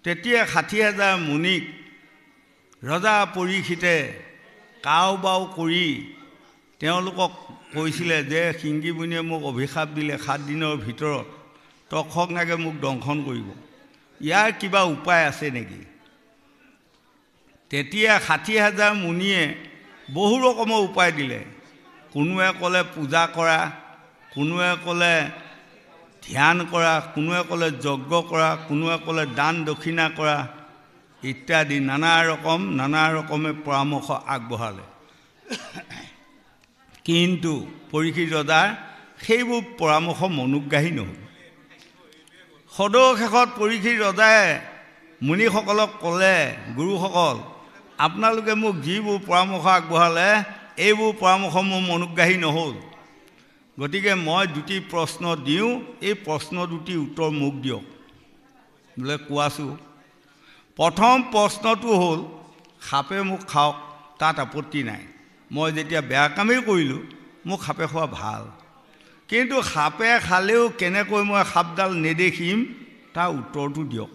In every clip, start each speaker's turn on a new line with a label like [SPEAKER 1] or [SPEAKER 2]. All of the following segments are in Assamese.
[SPEAKER 1] তেতিয়া ৬০,০০০ মুনিক ৰজা পৰীক্ষিতে কাও বাও কৰি তেওঁলোকক কৈছিলে যে সিংগী মুনিয়ে মোক অভিশাপ দিলে ৭ দিনৰ ভিতৰত তক্ষকনাগে মোক দংশন কৰিব। ইয়াৰ কিবা উপায় আছে নেকি? তেতিয়া ৬০,০০০ মুনিয়ে বহু ৰকমৰ উপায় দিলে। কোনোৱে ক'লে পূজা কৰা, কোনোৱে ক'লে ধ্যান কৰা, কোনোৱে ক'লে যজ্ঞ কৰা, কোনোৱে ক'লে দান দক্ষিণা কৰা ইত্যাদি নানা ৰকমে পৰামৰ্শ আগবঢ়ালে। কিন্তু পৰীক্ষিত ৰজাৰ সেইবোৰ পৰামৰ্শ মনোগ্ৰাহী নহ'ল। সদৌ পৰীক্ষিত ৰজাই মুনিসকলক ক'লে, গুৰুসকল আপোনালোকে মোক যিবোৰ পৰামৰ্শ আগবঢ়ালে এইবোৰ পৰামৰ্শ মোৰ মনোগ্ৰাহী নহ'ল। গতিকে মই দুটি প্ৰশ্ন দিওঁ, এই প্ৰশ্ন দুটি উত্তৰ মোক দিয়ক। বোলে কোৱাছোঁ। প্ৰথম প্ৰশ্নটো হ'ল সাপে মোক খাওক, তাত আপত্তি নাই। মই যেতিয়া বেয়া কামেই কৰিলোঁ মোক সাপে খোৱা ভাল, কিন্তু সাপে খালেও কেনেকৈ মই সাপডাল নেদেখিম তাৰ উত্তৰটো দিয়ক।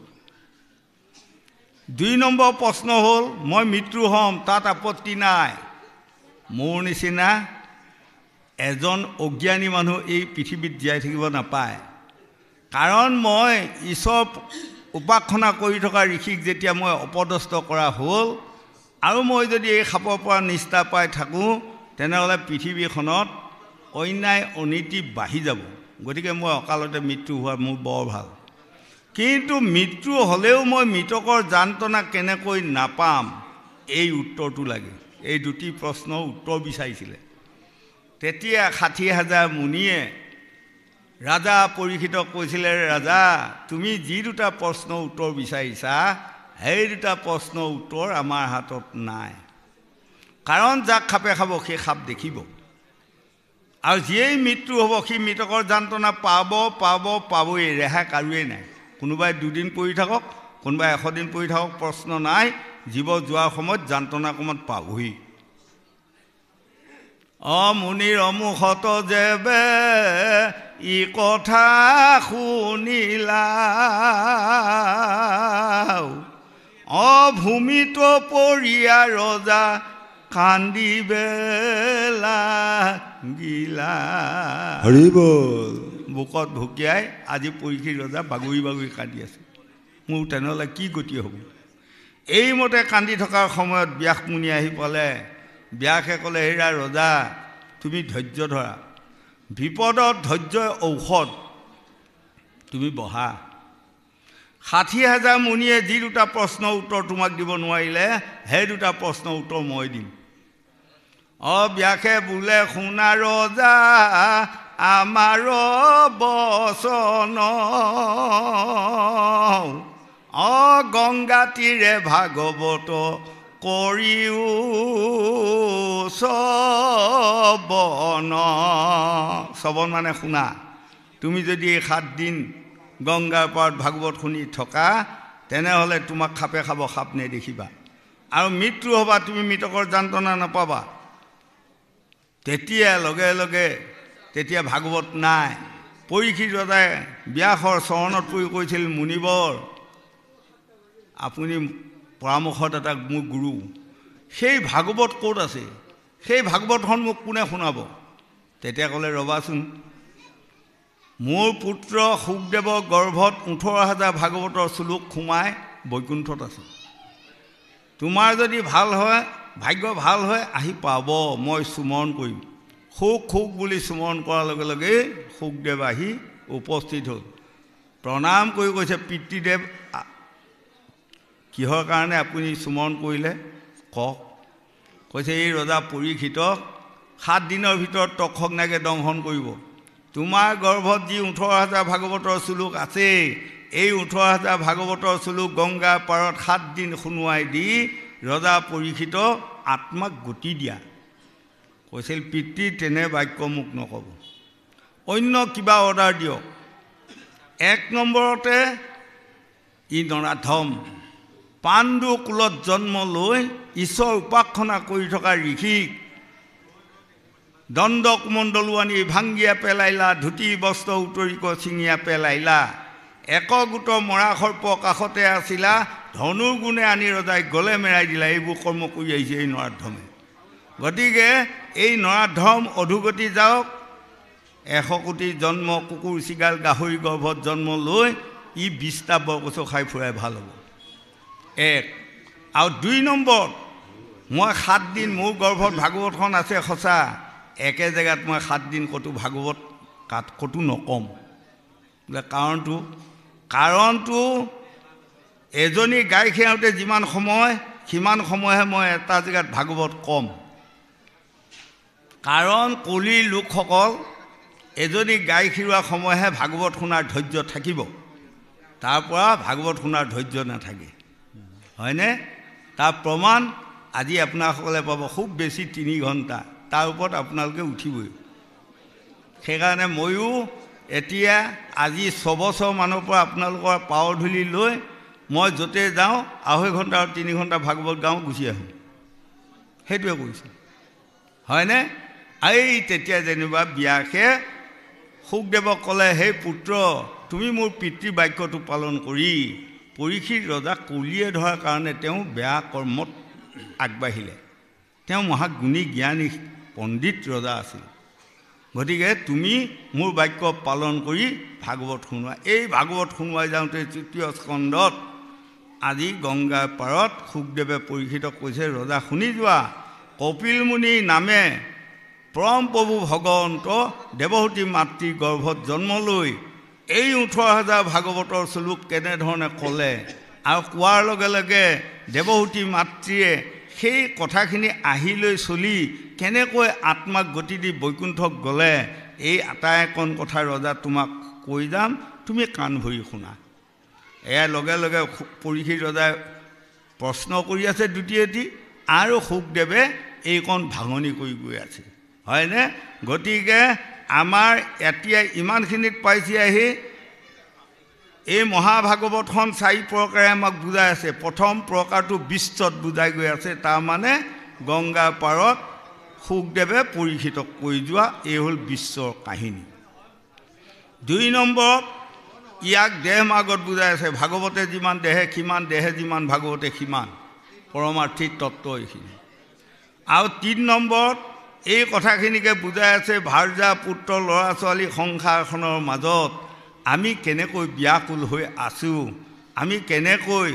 [SPEAKER 1] ২ নম্বৰ প্ৰশ্ন হ'ল মই মৃত্যু হ'ম, তাত আপত্তি নাই। মোৰ নিচিনা এজন অজ্ঞানী মানুহ এই পৃথিৱীত জীয়াই থাকিব নাপায়। কাৰণ মই ঈশ্বৰ উপাসনা কৰি থকা ঋষিক যেতিয়া মই অপদস্থ কৰা হ'ল আৰু মই যদি এই সাপৰ পৰা নিষ্ঠা পাই থাকোঁ তেনেহ'লে পৃথিৱীখনত অন্যায় অনীতি বাঢ়ি যাব। গতিকে মই অকালতে মৃত্যু হোৱা মোৰ বৰ ভাল। কিন্তু মৃত্যু হ'লেও মই মৃতকৰ যান্ত্ৰণা কেনেকৈ নাপাম এই উত্তৰটো লাগে। এই দুটি প্ৰশ্নৰ উত্তৰ বিচাৰিছিলে। তেতিয়া ৬০,০০০ মুনিয়ে ৰাজা পৰীক্ষিতক কৈছিলে, ৰাজা তুমি যি দুটা প্ৰশ্নৰ উত্তৰ বিচাৰিছা সেই দুটা প্ৰশ্নৰ উত্তৰ আমাৰ হাতত নাই। কাৰণ যাক সাপে খাব সেই সাপ দেখিব, আৰু যিয়েই মৃত্যু হ'ব সি মৃতকৰ যান্ত্ৰণা পাবই, ৰেহাই কাৰোৱেই নাই। কোনোবাই 2 দিন পৰি থাকক, কোনোবাই 100 দিন পৰি থাকক, প্ৰশ্ন নাই। জীৱ যোৱাৰ সময়ত যান্ত্ৰণা অকণমান পাবহি। মুনিৰ অমুখত যেবে ই কথা শুনিলা, ভূমিত পৰিয়া ৰজা কান্দিবে লাগিলা। বুকত ভুকিয়াই আজি পৰীক্ষিত ৰজা বাগৰি বাগৰি কান্দি আছে। মোৰ তেনেহ'লে কি গতি হ'ব? এইমতে কান্দি থকাৰ সময়ত ব্যাস মুনি আহি পালে। ব্যাসে ক'লে, হেৰা ৰজা তুমি ধৈৰ্য ধৰা, বিপদত ধৈৰ্যই ঔষধ, তুমি বহা। ৬০,০০০ মুনিয়ে যি দুটা প্ৰশ্নৰ উত্তৰ তোমাক দিব নোৱাৰিলে সেই দুটা প্ৰশ্নৰ উত্তৰ মই দিম। ব্যাসে বোলে, শুনা ৰজা আমাৰ বচন, গংগা তীৰে ভাগৱত কৰিও শ্ৰৱণ। শ্ৰৱণ মানে শুনা। তুমি যদি 7 দিন গংগাৰ পাৰত ভাগৱত শুনি থকা তেনেহ'লে তোমাক সাপে খাব, সাপ নেদেখিবা, আৰু মৃত্যু হ'বা, তুমি মৃতকৰ যান্ত্ৰণা নাপাবা। তেতিয়া লগে লগে তেতিয়া ভাগৱত নাই। পৰীক্ষিত ৰজাই ব্যাসৰ চৰণত পৰি কৈছিল, মুনিবৰ আপুনি পৰামৰ্শদাতা মোৰ গুৰু, সেই ভাগৱত ক'ত আছে? সেই ভাগৱতখন মোক কোনে শুনাব? তেতিয়া ক'লে, ৰবাচোন, মোৰ পুত্ৰ শুকদেৱৰ গৰ্ভত 18,000 ভাগৱতৰ শ্লোক সোমাই বৈকুণ্ঠত আছে। তোমাৰ যদি ভাল হয়, ভাগ্য ভাল হয়, আহি পাব, মই সুমৰণ কৰিম। শুক বুলি সুমৰণ কৰাৰ লগে লগে শুকদেৱ আহি উপস্থিত হ'ল। প্ৰণাম কৰি কৈছে, পিতৃদেৱ কিহৰ কাৰণে আপুনি সুমৰণ কৰিলে কওক। কৈছে, এই ৰজা পৰীক্ষিতক 7 দিনৰ ভিতৰত তক্ষকনাগে দংশন কৰিব। তোমাৰ গৰ্ভত যি 18,000 ভাগৱতৰ শ্লোক আছে, এই 18,000 ভাগৱতৰ শ্লোক গংগাৰ পাৰত 7 দিন শুনোৱাই দি ৰজা পৰীক্ষিতক আত্মাক গতি দিয়া। কৈছিল, পিতৃ তেনে বাক্য মোক নক'ব, অন্য কিবা অৰ্ডাৰ দিয়ক। 1 নম্বৰতে ই নৰাধম, পাণ্ডু কুলত জন্ম লৈ ঈশ্বৰ উপাসনা কৰি থকা ঋষিক দণ্ডক মণ্ডলো আনি ভাঙ্গিয়া পেলাইলা, ধুতি বস্ত্ৰ উতৰিক ছিঙিয়া পেলাইলা। এক গোট মৰা সৰ্প কাষতে আছিলা ধনুৰ গুণে আনি ৰজাই গলে মেৰাই দিলা এইবোৰ কৰ্ম কৰি আহিছে এই নৰাধমে গতিকে এই নৰাধম অধুগতি যাওক 100 কোটি জন্ম কুকুৰ চিগাল গাহৰি গৰ্ভত জন্ম লৈ ই 20টা বৰকচু খাই ফুৰাই ভাল হ'ব 1 আৰু 2 নম্বৰ মই 7 দিন মোৰ গৰ্ভত ভাগৱতখন আছে সঁচা একে জেগাত মই 7 দিন কতো ভাগৱত কতো নকম কাৰণটো এজনী গাই খিৰাওঁতে যিমান সময় সিমান সময়হে মই এটা জেগাত ভাগৱত কম কাৰণ কলিৰ লোকসকল এজনী গাই খিৰোৱা সময়হে ভাগৱত শুনাৰ ধৈৰ্য থাকিব তাৰ পৰা ভাগৱত শুনাৰ ধৈৰ্য নাথাকে হয়নে তাৰ প্ৰমাণ আজি আপোনাসকলে পাব খুব বেছি 3 ঘণ্টা তাৰ ওপৰত আপোনালোকে উঠিবই সেইকাৰণে ময়ো এতিয়া আজি 6 বছৰ মানৰ পৰা আপোনালোকৰ পাৱাৰ ধূলি লৈ মই য'তে যাওঁ 2.5 ঘণ্টা আৰু 3 ঘণ্টা ভাগৱত গাওঁ গুচি আহোঁ সেইটোৱে কৈছোঁ হয়নে এই তেতিয়া যেনিবা বিয়াখে সুখদেৱক ক'লে হে পুত্ৰ তুমি মোৰ পিতৃ বাক্যটো পালন কৰি পৰীক্ষিত ৰজা কলিয়ে ধৰাৰ কাৰণে তেওঁ বেয়া কৰ্মত আগবাঢ়িলে তেওঁ মহাগুণী জ্ঞানী পণ্ডিত ৰজা আছিল গতিকে তুমি মোৰ বাক্য পালন কৰি ভাগৱত শুনোৱা এই ভাগৱত শুনোৱাই যাওঁতে 3য় স্কন্ধত আজি গংগাৰ পাৰত সুখদেৱে পৰীক্ষিতক কৈছে ৰজা শুনি যোৱা কপিল মুনিৰ নামে পৰম প্ৰভু ভগৱন্ত দেৱহূতি মাতৃ গৰ্ভত জন্ম লৈ এই 18,000 ভাগৱতৰ শ্লোক কেনেধৰণে ক'লে আৰু কোৱাৰ লগে লগে দেৱহূতি মাতৃয়ে সেই কথাখিনি আহি লৈ চলি কেনেকৈ আত্মাক গতি দি বৈকুণ্ঠক গ'লে এই আটাইকণ কথা ৰজা তোমাক কৈ যাম তুমি কাণ ভৰি শুনা এয়া লগে লগে পৰীক্ষিত ৰজাই প্ৰশ্ন কৰি আছে দ্বিতীয়টি আৰু সুখদেৱে এইকণ ভাঙনি কৰি গৈ আছে হয়নে গতিকে আমাৰ এতিয়া ইমানখিনিত পাইছে আহি এই মহাভাগৱতখন 4 প্ৰকাৰে আমাক বুজাই আছে প্ৰথম প্ৰকাৰটো বিশ্বত বুজাই গৈ আছে তাৰমানে গংগাৰ পাৰত সুখদেৱে পৰীক্ষিতক কৈ যোৱা এই হ'ল বিশ্বৰ কাহিনী 2 নম্বৰ ইয়াক দেহ মাৰ্গত বুজাই আছে ভাগৱতে যিমান দেহে কিমান দেহে যিমান ভাগৱতে সিমান পৰমাৰ্থিক তত্ত্ব এইখিনি আৰু 3 নম্বৰত এই কথাখিনিকে বুজাই আছে ভাৰ্যা পুত্ৰ ল'ৰা ছোৱালী সংসাৰখনৰ মাজত আমি কেনেকৈ ব্যাকুল হৈ আছোঁ আমি কেনেকৈ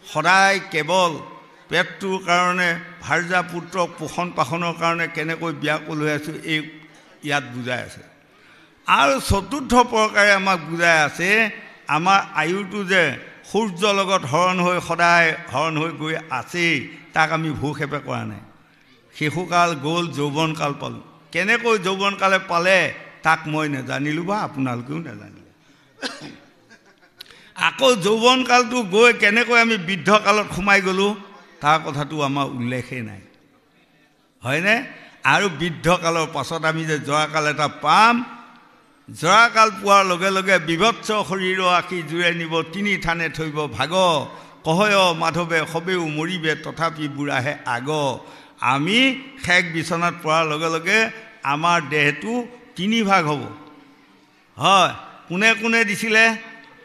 [SPEAKER 1] সদায় কেৱল পেটটোৰ কাৰণে ভাৰ্যা পুত্ৰক পোষণ পাষণৰ কাৰণে কেনেকৈ ব্যাকুল হৈ আছোঁ এই ইয়াত বুজাই আছে আৰু 4ৰ্থ প্ৰকাৰে আমাক বুজাই আছে আমাৰ আয়ুটো যে সূৰ্যৰ লগত হৰণ হৈ সদায় হৰণ হৈ গৈ আছেই তাক আমি ভূক্ষেপে কৰা নাই শিশুকাল গ'ল যৌৱনকাল পালোঁ কেনেকৈ যৌৱনকালে পালে তাক মই নাজানিলোঁ বা আপোনালোকেও নাজানিলে আকৌ যৌৱনকালটো গৈ কেনেকৈ আমি বৃদ্ধকালত সোমাই গ'লোঁ তাৰ কথাটো আমাৰ উল্লেখেই নাই হয়নে আৰু বৃদ্ধকালৰ পাছত আমি যে জৰাকাল এটা পাম জৰাকাল পোৱাৰ লগে লগে বিভৎস শৰীৰৰ আশী জোৰে নিব 3 থানে থৈব ভাগ কহয় মাধৱে সবেও মৰিবে তথাপি বুঢ়াহে আগ আমি খেক বিচনাত পৰাৰ লগে লগে আমাৰ দেহটো 3 ভাগ হ'ব হয় কোনে কোনে দিছিলে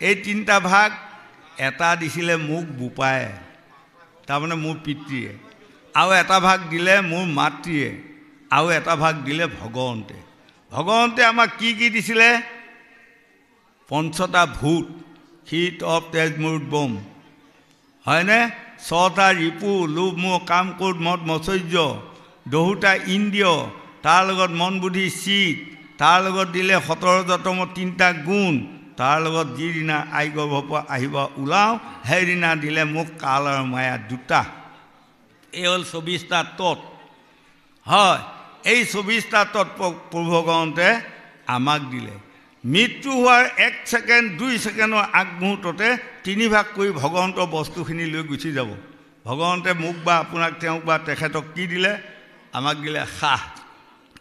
[SPEAKER 1] এই 3টা ভাগ এটা দিছিলে মোক বোপায়ে তাৰমানে মোৰ পিতৃয়ে আৰু এটা ভাগ দিলে মোৰ মাতৃয়ে আৰু এটা ভাগ দিলে ভগৱন্তে আমাক কি দিছিলে 5টা ভূত শীত অপ তেজ মূৰত বম হয়নে 6টা ৰিপু লোভ মোহ কাম ক্ৰোধ মদ মচৰ্য 10টা ইন্দ্ৰিয় তাৰ লগত মন বুদ্ধি চিত তাৰ লগত দিলে 17তম 3টা গুণ তাৰ লগত যিদিনা আই গৰ্ভৰ পৰা আহিব ওলাওঁ সেইদিনা দিলে মোক কাল আৰু মায়া 2টা এই হ'ল 24টা তত্ত্ব হয় এই 24টা তত্ত্ব প্ৰভুভগৱন্তে আমাক দিলে মৃত্যু হোৱাৰ 1 ছেকেণ্ড 2 ছেকেণ্ডৰ আগমুহূৰ্ততে 3 ভাগ কৰি ভগৱন্তৰ বস্তুখিনি লৈ গুচি যাব ভগৱন্তে মোক বা আপোনাক তেওঁক বা তেখেতক কি দিলে আমাক দিলে সাহ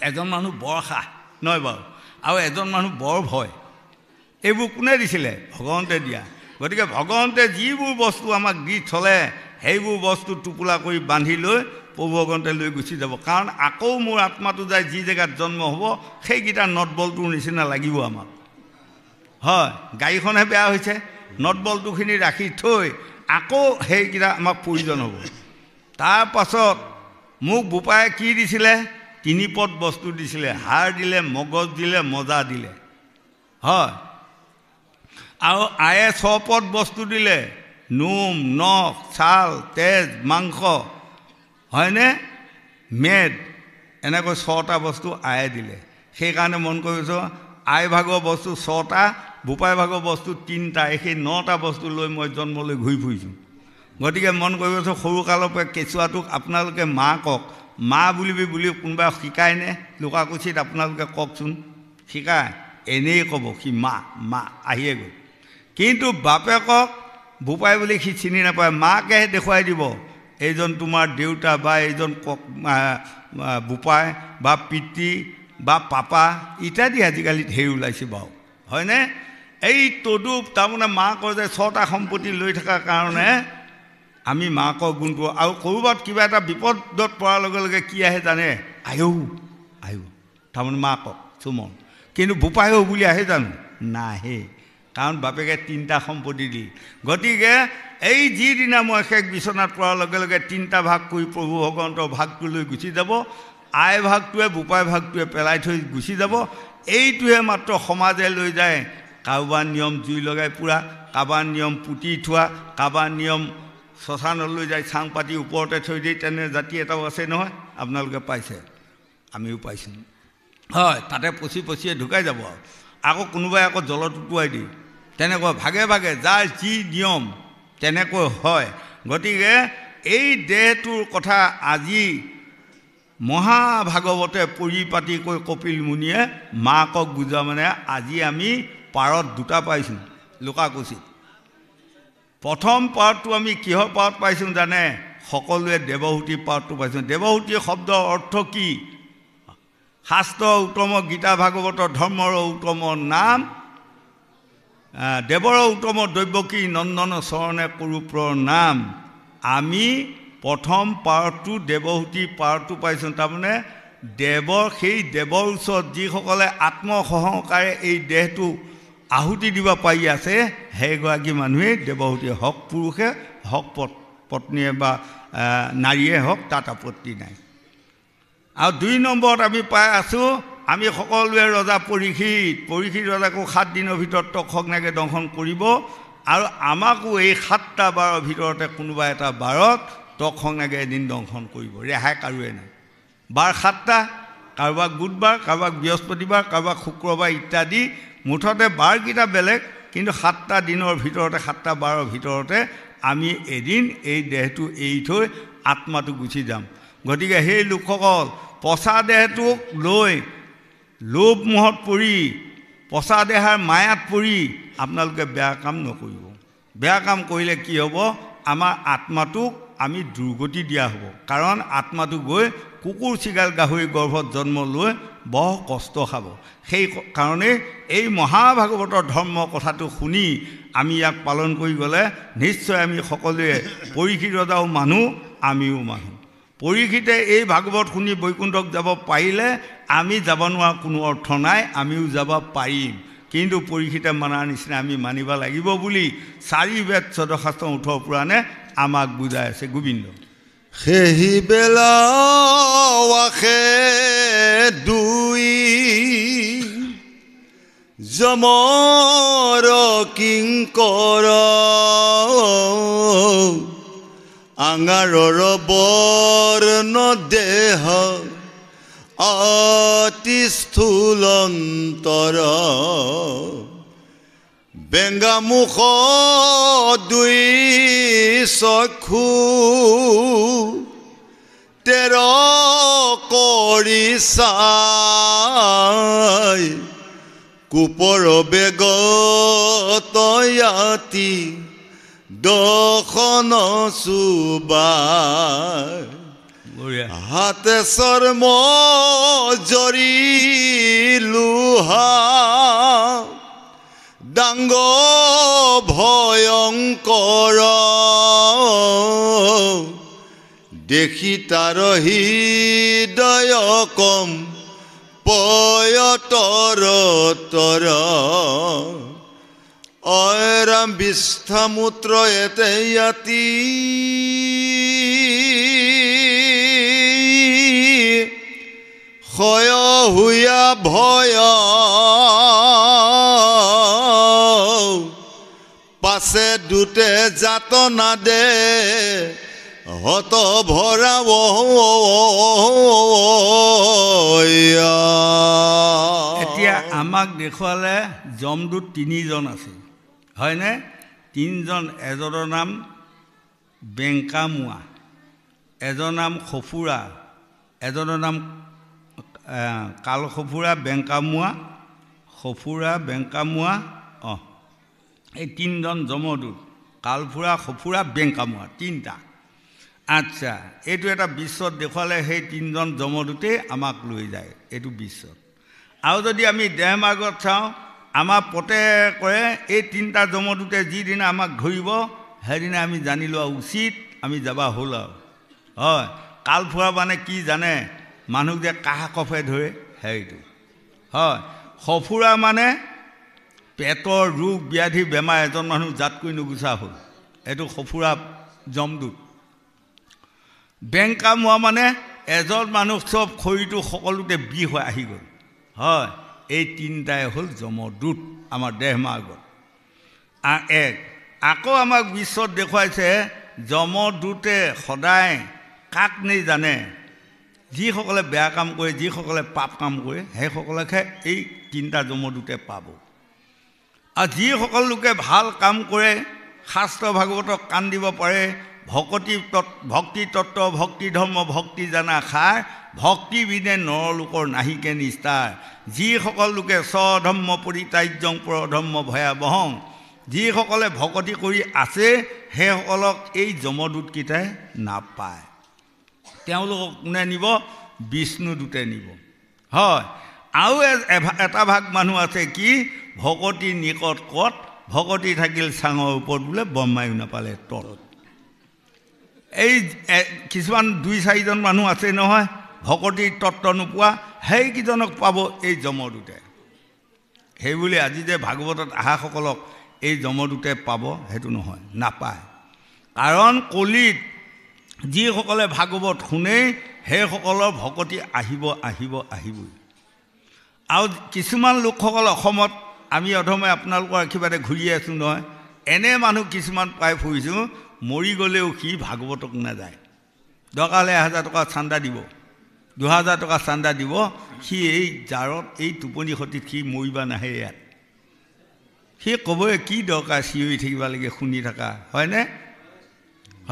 [SPEAKER 1] এজন মানুহ বৰ সাহ নহয় বাৰু আৰু এজন মানুহ বৰ ভয় এইবোৰ কোনে দিছিলে ভগৱন্তে দিয়া গতিকে ভগৱন্তে যিবোৰ বস্তু আমাক দি থলে সেইবোৰ বস্তু টোপোলা কৰি বান্ধি লৈ প্ৰভুভগৱন্তে লৈ গুচি যাব কাৰণ আকৌ মোৰ আত্মাটো যায় যি জেগাত জন্ম হ'ব সেইকেইটা নটবলটোৰ নিচিনা লাগিব আমাক হয় গাড়ীখনহে বেয়া হৈছে নট বল্টুখিনি ৰাখি থৈ আকৌ সেইকেইটা আমাক প্ৰয়োজন হ'ব তাৰ পাছত মোক বোপায়ে কি দিছিলে 3 পদ বস্তু দিছিলে হাড় দিলে মগজ দিলে মজা দিলে হয় আৰু আয়ে 6 পদ বস্তু দিলে নোম নখ ছাল তেজ মাংস হয়নে মেদ এনেকৈ 6টা বস্তু আয়ে দিলে সেইকাৰণে মন কৰিছোঁ আই ভাগৰ বস্তু 6টা বোপাই ভাগৰ বস্তু 3টা এই 9টা বস্তু লৈ মই জন্মলৈ ঘূৰি ফুৰিছোঁ গতিকে মন কৰিছোঁ সৰুকালৰ পৰা কেঁচুৱাটোক আপোনালোকে মাকক মা বুলিবি বুলি কোনোবাই শিকায়নে লুকাকুচিত আপোনালোকে কওকচোন শিকায় এনেই ক'ব সি মা মা আহিয়ে গ'ল কিন্তু বাপেকক বোপাই বুলি সি চিনি নাপায় মাকেহে দেখুৱাই দিব এইজন তোমাৰ দেউতা বা এইজন বোপাই বা পিতৃ বা পাপা ইত্যাদি আজিকালি ঢেৰ ওলাইছে বাৰু হয়নে এই তদুপ তাৰমানে মাকৰ যে 6টা সম্পত্তি লৈ থকাৰ কাৰণে আমি মাকৰ গুণটো আৰু ক'ৰবাত কিবা এটা বিপদত পৰাৰ লগে লগে কি আহে জানে আয়ৌ তাৰমানে মাকক চুমন কিন্তু বোপায়ো বুলি আহে জানো নাহে কাৰণ বাপেকে 3টা সম্পত্তি দি গতিকে এই যিদিনা মই শেষ বিচনাত পৰাৰ লগে লগে 3টা ভাগ কৰি প্ৰভু ভগৱন্তৰ ভাগটো লৈ গুচি যাব আই ভাগটোৱে বোপাই ভাগটোৱে পেলাই থৈ গুচি যাব এইটোহে মাত্ৰ সমাজে লৈ যায় কাৰোবাৰ নিয়ম জুই লগাই পুৰা কাৰোবাৰ নিয়ম পুতি থোৱা কাৰোবাৰ নিয়ম শ্মশানলৈ যায় চাং পাতি ওপৰতে থৈ দিয়ে তেনে জাতি এটাও আছে নহয় আপোনালোকে পাইছে আমিও পাইছোঁ হয় তাতে পচিয়ে ঢুকাই যাব আকৌ কোনোবাই আকৌ জলত উটুৱাই দিয়ে তেনেকৈ ভাগে ভাগে যাৰ যি নিয়ম তেনেকৈ হয় গতিকে এই দেহটোৰ কথা আজি মহাভাগৱতে পৰিপাটিকৈ কপিল মুনিয়ে মাকক বুজা মানে আজি আমি পাৰত 2টা পাইছোঁ লুকাকুচিত প্ৰথম পাৰটো আমি কিহৰ পাৰত পাইছোঁ জানে সকলোৱে দেৱহূতি পাৰটো পাইছোঁ দেৱহূতি শব্দৰ অৰ্থ কি শাস্ত্ৰ উত্তম গীতা ভাগৱতৰ ধৰ্মৰ উত্তম নাম দেৱৰ উত্তম দৈৱকী নন্দন চৰণে কৰো প্ৰণাম আমি প্ৰথম পাৰটো দেৱহূতি পাৰটো পাইছোঁ তাৰমানে দেৱৰ সেই দেৱৰ ওচৰত যিসকলে আত্মসহকাৰে এই দেহটো আহুতি দিব পাৰি আছে সেইগৰাকী মানুহে দেৱহূতি হওক পুৰুষে হওক পত্নীয়ে বা নাৰীয়ে হওক তাত আপত্তি নাই আৰু 2 নম্বৰত আমি পাই আছোঁ আমি সকলোৱে ৰজা পৰীক্ষিত ৰজাকো 7 দিনৰ ভিতৰত তক্ষকনাগে দংশন কৰিব আৰু আমাকো এই 7টা বাৰৰ ভিতৰতে কোনোবা এটা বাৰত তক্ষকনাগে এদিন দংশন কৰিব ৰেহাই কাৰোৱে নাই বাৰ 7টা কাৰোবাক বুধবাৰ কাৰোবাক বৃহস্পতিবাৰ কাৰোবাক শুক্ৰবাৰ ইত্যাদি মুঠতে বাৰকেইটা বেলেগ কিন্তু 7টা দিনৰ ভিতৰতে 7টা বাৰৰ ভিতৰতে আমি এদিন এই দেহটো এৰি থৈ আত্মাটো গুচি যাম গতিকে সেই লোকসকল পচা দেহটোক লৈ লোভ মোহত পৰি পচা দেহাৰ মায়াত পৰি আপোনালোকে বেয়া কাম নকৰিব বেয়া কাম কৰিলে কি হ'ব আমাৰ আত্মাটোক আমি দুৰ্গতি দিয়া হ'ব কাৰণ আত্মাটো গৈ কুকুৰ চিগাল গাহৰি গৰ্ভত জন্ম লৈ বহু কষ্ট খাব সেই কাৰণে এই মহাভাগৱতৰ ধৰ্ম কথাটো শুনি আমি ইয়াক পালন কৰি গ'লে নিশ্চয় আমি সকলোৱে পৰীক্ষিত ৰজাও মানুহ আমিও মানুহ পৰীক্ষিতে এই ভাগৱত শুনি বৈকুণ্ঠক যাব পাৰিলে আমি যাব নোৱাৰা কোনো অৰ্থ নাই আমিও যাব পাৰিম কিন্তু পৰীক্ষিতে মানাৰ নিচিনা আমি মানিব লাগিব বুলি 4 বেদ 14 শাস্ত্ৰ 18 পুৰাণে আমাক বুজাই আছে গোবিন্দ
[SPEAKER 2] সেহি বেলা ৱাখে দুই যমৰ কিংকৰ আঙাৰৰ বৰ্ণ দেহ অতি স্থূলন্তৰ বেঙ্গামুখ 2 চক্ষু 13 কৰি চাই কুপৰ বেগত ইয়াতি দখন চুবাই হাতে চৰ্ম জৰি লোহা ডাঙ্গ ভয়ংকৰ দেখি তাৰ হৃদয় কম পয়তৰ তৰ অয়ৰাম বিষ্ঠামূত্ৰ এতে ইয়াতি ক্ষয় হুয়া ভয় পাছে দুটে যাতনা দে হত ভৰাব
[SPEAKER 1] এতিয়া আমাক দেখুৱালে যমদূত তিনিজন আছে হয়নে তিনিজন এজনৰ নাম বেংকামুৱা এজনৰ নাম খফুৰা এজনৰ নাম কাল খফুৰা বেংকামুৱা এই তিনিজন যমদূত কালফুৰা খফুৰা বেংকামুৱা তিনিটা আচ্ছা এইটো এটা বিশ্বত দেখুৱালে সেই তিনিজন যমদূতে আমাক লৈ যায় এইটো বিশ্বত আৰু যদি আমি দেহমাৰ্গত চাওঁ আমাৰ প্ৰত্যেকৰে এই তিনিটা যমদূতে যিদিনা আমাক ধৰিব সেইদিনা আমি জানি লোৱা উচিত আমি যাবা হ'ল আৰু হয় কালফুৰা মানে কি জানে মানুহ যে কাহ কফে ধৰে সেইটো হয় খফুৰা মানে পেটৰ ৰোগ ব্যাধি বেমাৰ এজন মানুহ জাতকৈ নুগুচা হ'ল এইটো খফুৰা যমদূত বেংকামুৱা মানে এজন মানুহ চব শৰীৰটো সকলোতে বিষ হৈ আহি গ'ল হয় এই তিনিটাই হ'ল যমদূত আমাৰ দেহমাৰ্গত আকৌ আমাক বিশ্বত দেখুৱাইছে যমদূতে সদায় কাক নেই জানে যিসকলে বেয়া কাম কৰে যিসকলে পাপ কাম কৰে সেইসকলকহে এই তিনিটা যমদূতে পাব আৰু যিসকল লোকে ভাল কাম কৰে শাস্ত্ৰ ভাগৱতক কাণ দিব পাৰে ভক্তি তত্ত্ব ভক্তি ধৰ্ম ভক্তি জানা সাৰ ভক্তি বিনে নৰলোকৰ নাহিকে নিষ্ঠাৰ যিসকল লোকে স্বধৰ্ম পৰিত্যাজ্যং পৰধৰ্ম ভয়াবহং যিসকলে ভকতি কৰি আছে সেইসকলক এই যমদূতকেইটাই নাপায় তেওঁলোকক কোনে নিব বিষ্ণুদূতে নিব হয় আৰু এটা ভাগ মানুহ আছে কি ভকতি নিকট কত ভকতি থাকিল চাঙৰ ওপৰত বোলে ব্ৰহ্মায়ো নাপালে তলত এই কিছুমান 2-4জন মানুহ আছে নহয় ভকতিৰ তত্ত্ব নোপোৱা সেইকেইজনক পাব এই যমদূতে সেইবুলি আজি যে ভাগৱতত আহাসকলক এই যমদূতে পাব সেইটো নহয় নাপায় কাৰণ কলিত যিসকলে ভাগৱত শুনে সেইসকলৰ ভকতি আহিবই আৰু কিছুমান লোকসকল অসমত আমি অধমে আপোনালোকৰ আশীৰ্বাদে ঘূৰি আছোঁ নহয় এনে মানুহ কিছুমান পাই ফুৰিছোঁ মৰি গ'লেও সি ভাগৱতক নাযায় দৰকাৰ হ'লে 1000 টকা চান্দা দিব 2000 টকা চান্দা দিব সি এই জাৰত এই টোপনি সতীত সি মৰিবা নাহে ইয়াত সি ক'বই কি দৰকাৰ চিঞৰি থাকিব লাগে শুনি থকা হয়নে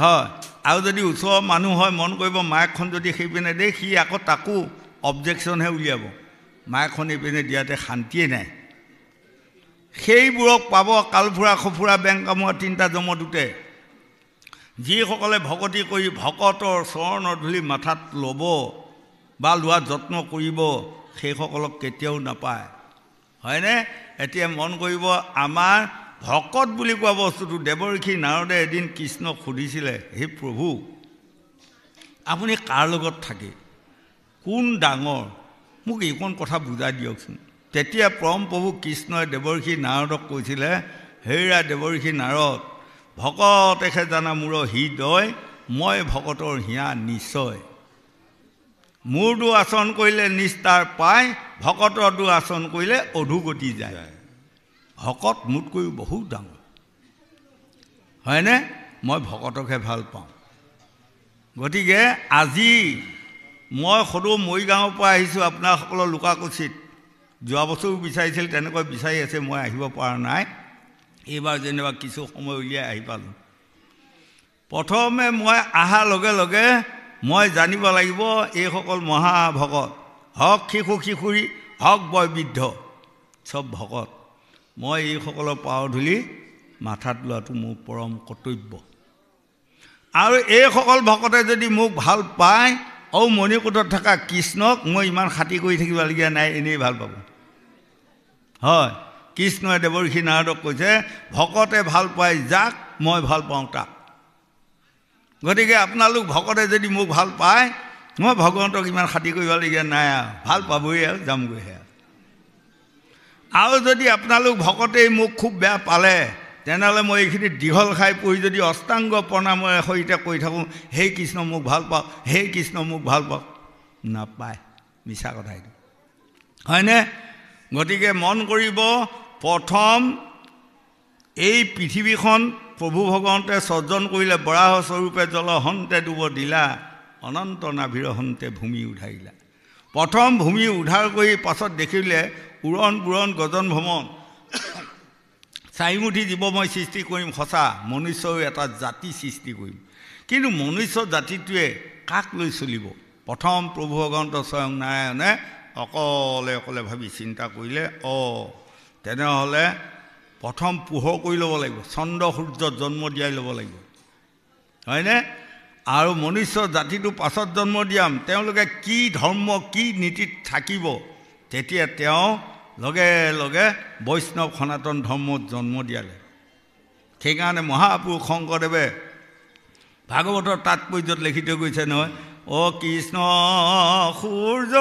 [SPEAKER 1] হয় আৰু যদি ওচৰৰ মানুহ হয় মন কৰিব মাইকখন যদি সেইপিনে দিয়ে সি আকৌ তাকো অবজেকশ্যনহে উলিয়াব মাইকখন এইপিনে দিয়াতে শান্তিয়ে নাই সেইবোৰক পাব কালফুৰা খফুৰা বেংকামুৱা তিনিটা যমদূতে যিসকলে ভকতি কৰি ভকতৰ চৰণৰ ধূলি মাথাত ল'ব বা লোৱা যত্ন কৰিব সেইসকলক কেতিয়াও নাপায় হয়নে এতিয়া মন কৰিব আমাৰ ভকত বুলি কোৱা বস্তুটো দেৱঋষি নাৰদে এদিন কৃষ্ণক সুধিছিলে হে প্ৰভু আপুনি কাৰ লগত থাকে কোন ডাঙৰ মোক এইকণ কথা বুজাই দিয়কচোন তেতিয়া পৰম প্ৰভু কৃষ্ণই দেৱঋষি নাৰদক কৈছিলে হেৰা দেৱঋষি নাৰদ ভকতেহে জানা মোৰ হৃদয় মই ভকতৰ হিয়া নিশ্চয় মোৰটো আচৰণ কৰিলে নিষ্ঠাৰ পায় ভকতৰটো আচৰণ কৰিলে অধুগতি যায় ভকত মোতকৈ বহুত ডাঙৰ হয়নে মই ভকতকহে ভাল পাওঁ গতিকে আজি মই সদৌ মৰিগাঁৱৰ পৰা আহিছোঁ আপোনাসকলৰ লুকাকুচিত যোৱা বছৰো বিচাৰিছিল তেনেকৈ বিচাৰি আছে মই আহিব পৰা নাই এইবাৰ যেনিবা কিছু সময় উলিয়াই আহি পালোঁ প্ৰথমে মই অহাৰ লগে লগে মই জানিব লাগিব এইসকল মহাভকত হওক শিশু কিশোৰী হওক বয়বৃদ্ধ চব ভকত মই এইসকলৰ পাও ধূলি মাথাত লোৱাটো মোৰ পৰম কৰ্তব্য আৰু এইসকল ভকতে যদি মোক ভাল পায় আৰু মণিকূটত থকা কৃষ্ণক মই ইমান খাতি কৰি থাকিবলগীয়া নাই এনেই ভাল পাব হয় কৃষ্ণই দেৱঋষি নাৰদক কৈছে ভকতে ভাল পায় যাক মই ভাল পাওঁ তাক গতিকে আপোনালোক ভকতে যদি মোক ভাল পায় মই ভগৱন্তক ইমান খাতি কৰিবলগীয়া নাই আৰু ভাল পাবই আৰু যামগৈহে আৰু যদি আপোনালোক ভকতেই মোক খুব বেয়া পালে তেনেহ'লে মই এইখিনি দীঘল খাই পৰি যদি অষ্টাংগ প্ৰণামেৰে সৈতে কৈ থাকোঁ হে কৃষ্ণ মোক ভাল পাওঁ, হে কৃষ্ণ মোক ভাল পাওঁ, নাপায়, মিছা কথা এইটো, হয়নে? গতিকে মন কৰিব, প্ৰথম এই পৃথিৱীখন প্ৰভু ভগৱন্তে সৰ্জন কৰিলে, বৰাহ স্বৰূপে জল হন্তে ডুব দিলা, অনন্ত নাভিৰ হন্তে ভূমি উধাৰিলা। প্ৰথম ভূমি উদ্ধাৰ কৰি পাছত দেখিলে উৰণ বুৰণ গজন ভ্ৰমণ, চাৰিমুঠি জীৱ মই সৃষ্টি কৰিম, সঁচা মনুষ্যও এটা জাতি সৃষ্টি কৰিম। কিন্তু মনুষ্য জাতিটোৱে কাক লৈ চলিব? প্ৰথম প্ৰভু ভগৱন্ত স্বয়ং নাৰায়ণে অকলে অকলে ভাবি চিন্তা কৰিলে, তেনেহ'লে প্ৰথম পোহৰ কৰি ল'ব লাগিব, চন্দ্ৰ সূৰ্য জন্ম দিয়াই ল'ব লাগিব, হয়নে? আৰু মনুষ্য জাতিটো পাছত জন্ম দিয়াম, তেওঁলোকে কি ধৰ্ম কি নীতিত থাকিব, তেতিয়া তেওঁ লগে লগে বৈষ্ণৱ সনাতন ধৰ্মত জন্ম দিয়ালে। সেইকাৰণে মহাপুৰুষ শংকৰদেৱে ভাগৱতৰ তাৎপৰ্যত লিখি থৈ গৈছে নহয়, কৃষ্ণ সূৰ্য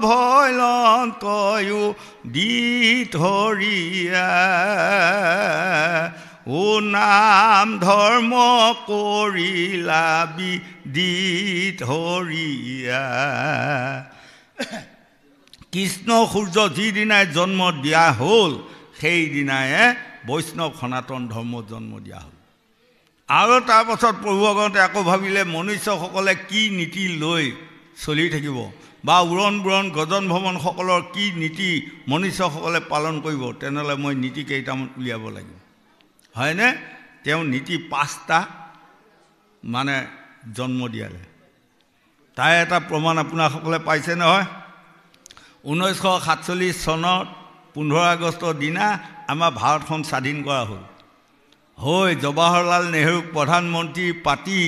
[SPEAKER 1] ভয়লন্তয়ো দি ধৰিয়া, নাম ধৰ্ম কৰিলা বিদি ধৰিয়া। কৃষ্ণ সূৰ্য যিদিনাই জন্ম দিয়া হ'ল সেইদিনাই বৈষ্ণৱ সনাতন ধৰ্ম জন্ম দিয়া হ'ল। আৰু তাৰপাছত প্ৰভু ভগৱন্তে আকৌ ভাবিলে মনুষ্যসকলে কি নীতি লৈ চলি থাকিব, বা উৰণ বুৰণ গজন ভ্ৰমণসকলৰ কি নীতি মনুষ্যসকলে পালন কৰিব, তেনেহ'লে মই নীতি কেইটামান উলিয়াব লাগিব, হয়নে? তেওঁ নীতি 5টা মানে জন্ম দিয়ালে। তাই এটা প্ৰমাণ আপোনাসকলে পাইছে নহয়। 1947 চনত 15 আগষ্টৰ দিনা আমাৰ ভাৰতখন স্বাধীন কৰা হ'ল। জৱাহৰলাল নেহৰুক প্ৰধানমন্ত্ৰী পাতি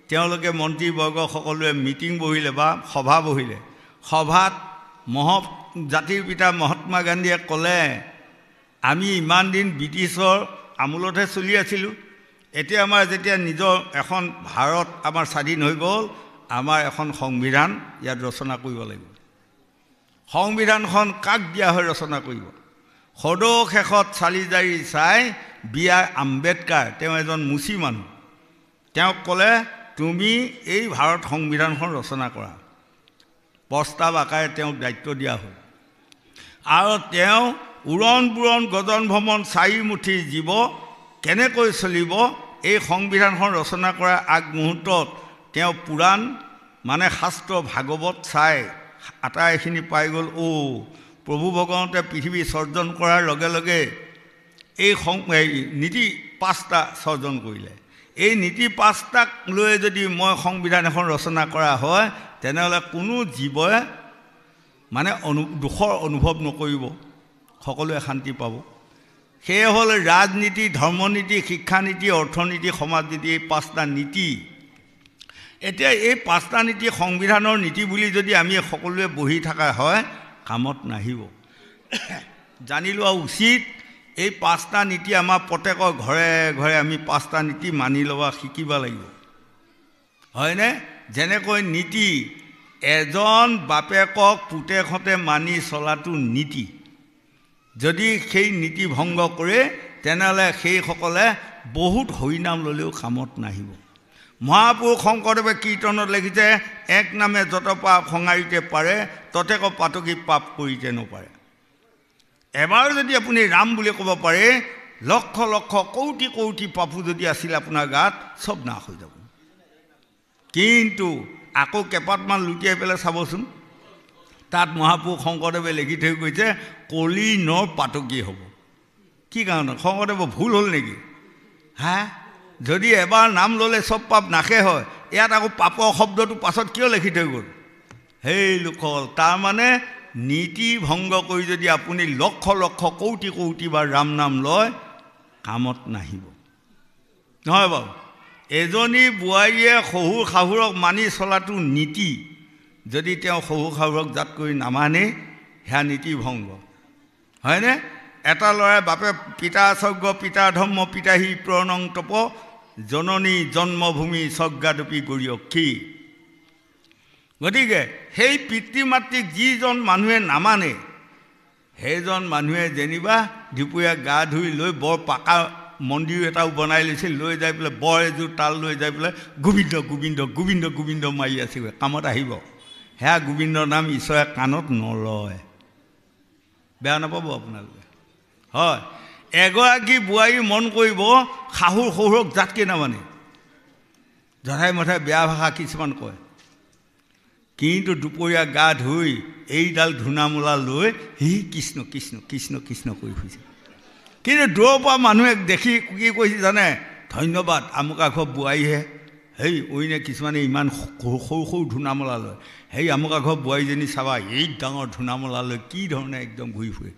[SPEAKER 1] তেওঁলোকে মন্ত্ৰীবৰ্গ সকলোৱে মিটিং বহিলে বা সভা বহিলে। সভাত জাতিৰ পিতা মহাত্মা গান্ধীয়ে ক'লে, আমি ইমান দিন ব্ৰিটিছৰ আমোলতহে চলি আছিলোঁ, এতিয়া আমাৰ যেতিয়া নিজৰ এখন ভাৰত আমাৰ স্বাধীন হৈ গ'ল, আমাৰ এখন সংবিধান ইয়াত ৰচনা কৰিব লাগিব। সংবিধানখন কাক দিয়া হৈ ৰচনা কৰিব? সদৌ শেষত চালি জাৰি চাই B.R. আম্বেদকাৰ, তেওঁ এজন মুচি মানুহ, তেওঁক ক'লে তুমি এই ভাৰত সংবিধানখন ৰচনা কৰা। প্ৰস্তাৱ আকাৰে তেওঁক দায়িত্ব দিয়া হ'ল। আৰু তেওঁ উৰণ বুৰণ গজন ভ্ৰমণ চাৰিমুঠি জীৱ কেনেকৈ চলিব, এই সংবিধানখন ৰচনা কৰাৰ আগমুহূৰ্তত তেওঁ পুৰাণ মানে শাস্ত্ৰ ভাগৱত চাই আটাইখিনি পাই গ'ল। প্ৰভু ভগৱন্তে পৃথিৱী সৰ্জন কৰাৰ লগে লগে এই নীতি 5টা সৰ্জন কৰিলে। এই নীতি 5টাক লৈ যদি মই সংবিধান এখন ৰচনা কৰা হয়, তেনেহ'লে কোনো জীৱই মানে দুখৰ অনুভৱ নকৰিব, সকলোৱে শান্তি পাব। সেয়ে হ'ল ৰাজনীতি, ধৰ্মনীতি, শিক্ষানীতি, অৰ্থনীতি, সমাজনীতি, এই 5টা নীতি। এতিয়া এই 5টা নীতি সংবিধানৰ নীতি বুলি যদি আমি সকলোৱে বহি থকা হয়, কামত নাহিব। জানি লোৱা উচিত, এই 5টা নীতি আমাৰ প্ৰত্যেকৰ ঘৰে ঘৰে আমি 5টা নীতি মানি লোৱা শিকিব লাগিব, হয়নে? যেনেকৈ নীতি এজন বাপেকক পুতেকহঁতে মানি চলাটো নীতি। যদি সেই নীতি ভংগ কৰে তেনেহ'লে সেইসকলে বহুত হৰিনাম ল'লেও কামত নাহিব। মহাপুৰুষ শংকৰদেৱে কীৰ্তনত লিখিছে, এক নামে যত পাপ সংহাৰিতে পাৰে, ততেক পাতকী পাপ কৰিতে নপাৰে। এবাৰ যদি আপুনি ৰাম বুলি ক'ব পাৰে, লক্ষ লক্ষ কৌটি কৌটি পাপো যদি আছিল আপোনাৰ গাত, চব নাশ হৈ যাব। কিন্তু আকৌ কেইপাতমান লুটিয়াই পেলাই চাবচোন, তাত মহাপুৰুষ শংকৰদেৱে লিখি থৈ গৈছে, কলি নৰ পাতকী হ'ব। কি কাৰণত? শংকৰদেৱৰ ভুল হ'ল নেকি? যদি এবাৰ নাম ল'লে চব পাপ নাশে হয়, ইয়াত আকৌ পাপৰ শব্দটো পাছত কিয় লিখি থৈ গ'ল? সেই লোকসকল তাৰমানে নীতি ভংগ কৰি যদি আপুনি লক্ষ লক্ষ কৌটি কৌটি বাৰ ৰাম নাম লয়, কামত নাহিব, নহয় বাৰু? এজনী বোৱাৰীয়ে শহুৰ শাহুৰক মানি চলাটো নীতি। যদি তেওঁ শহুৰ শাহুৰক জাত কৰি নামানে, সেয়া নীতি ভংগ, হয়নে? এটা ল'ৰাই বাপে পিতা স্বৰ্গ পিতা ধৰ্ম পিতাহী প্ৰণং তপ, জননী জন্মভূমি স্বৰ্গাদপি গৰিয়ক্ষী। গতিকে সেই পিতৃ মাতৃক যিজন মানুহে নামানে, সেইজন মানুহে যেনিবা দুপৰীয়া গা ধুই লৈ বৰ পাকা মন্দিৰ এটাও বনাই লৈছিল লৈ যাই পেলাই বৰ এযোৰ তাল লৈ যাই পেলাই গোবিন্দ গোবিন্দ গোবিন্দ গোবিন্দ মাৰি আছিল কামত আহিব সেয়া গোবিন্দৰ নাম ঈশ্বৰে কাণত নলয় বেয়া নাপাব আপোনালোকে হয় এগৰাকী বোৱাৰী মন কৰিব শাহুৰ শহুৰক জাতকৈ নামানে জধাই মথাই বেয়া ভাষা কিছুমান কয় কিন্তু দুপৰীয়া গা ধুই এইডাল ধূনামূলা লৈ হি কৃষ্ণ কৃষ্ণ কৃষ্ণ কৃষ্ণ কৰি ফুৰিছে কিন্তু দূৰৰ পৰা মানুহে দেখি কি কৈছে জানে ধন্যবাদ আমুকা ঘৰ বোৱাৰীহে হেই অইনে কিছুমানে ইমান সৰু সৰু ধূনামলা লয় সেই আমুকা ঘৰ বোৱাৰীজনী চাবা এই ডাঙৰ ধূনামলা লৈ কি ধৰণে একদম ঘূৰি ফুৰে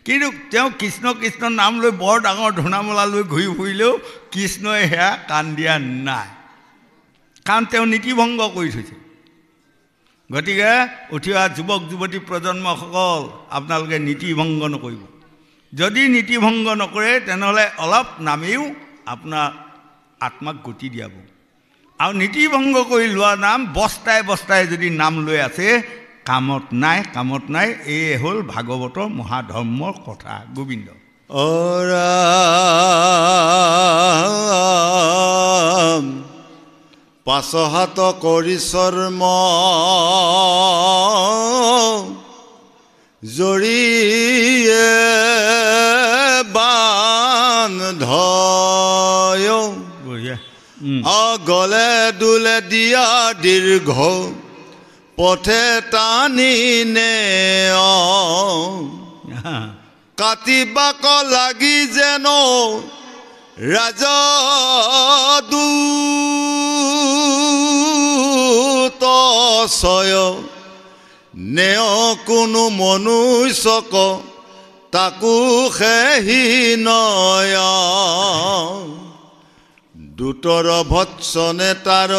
[SPEAKER 1] কিন্তু তেওঁ কৃষ্ণ কৃষ্ণ নাম লৈ বৰ ডাঙৰ ধূনামলা লৈ ঘূৰি ফুৰিলেও কৃষ্ণই সেয়া কাণ দিয়া নাই কাৰণ তেওঁ নীতিভংগ কৰি থৈছে গতিকে উঠি অহা যুৱক যুৱতী প্ৰজন্মসকল আপোনালোকে নীতিভংগ নকৰিব যদি নীতিভংগ নকৰে তেনেহ'লে অলপ নামেও আপোনাৰ আত্মাক গতি দিয়াব আৰু নীতিভংগ কৰি লোৱা নাম বস্তাই বস্তাই যদি নাম লৈ আছে কামত নাই এই হ'ল ভাগৱতৰ মহাধৰ্মৰ কথা গোবিন্দ
[SPEAKER 2] পাছহাত কৰি চৰ্ম জৰিয়ে বান্ধয় গলে দুলে দিয়া দীৰ্ঘ পথে টানি নে কাটিবাক লাগি যেন ৰাজদূতচয় নেও কোনো মনুষ্যক তাকো সেহি নয় দূতৰ ভৎসনে তাৰ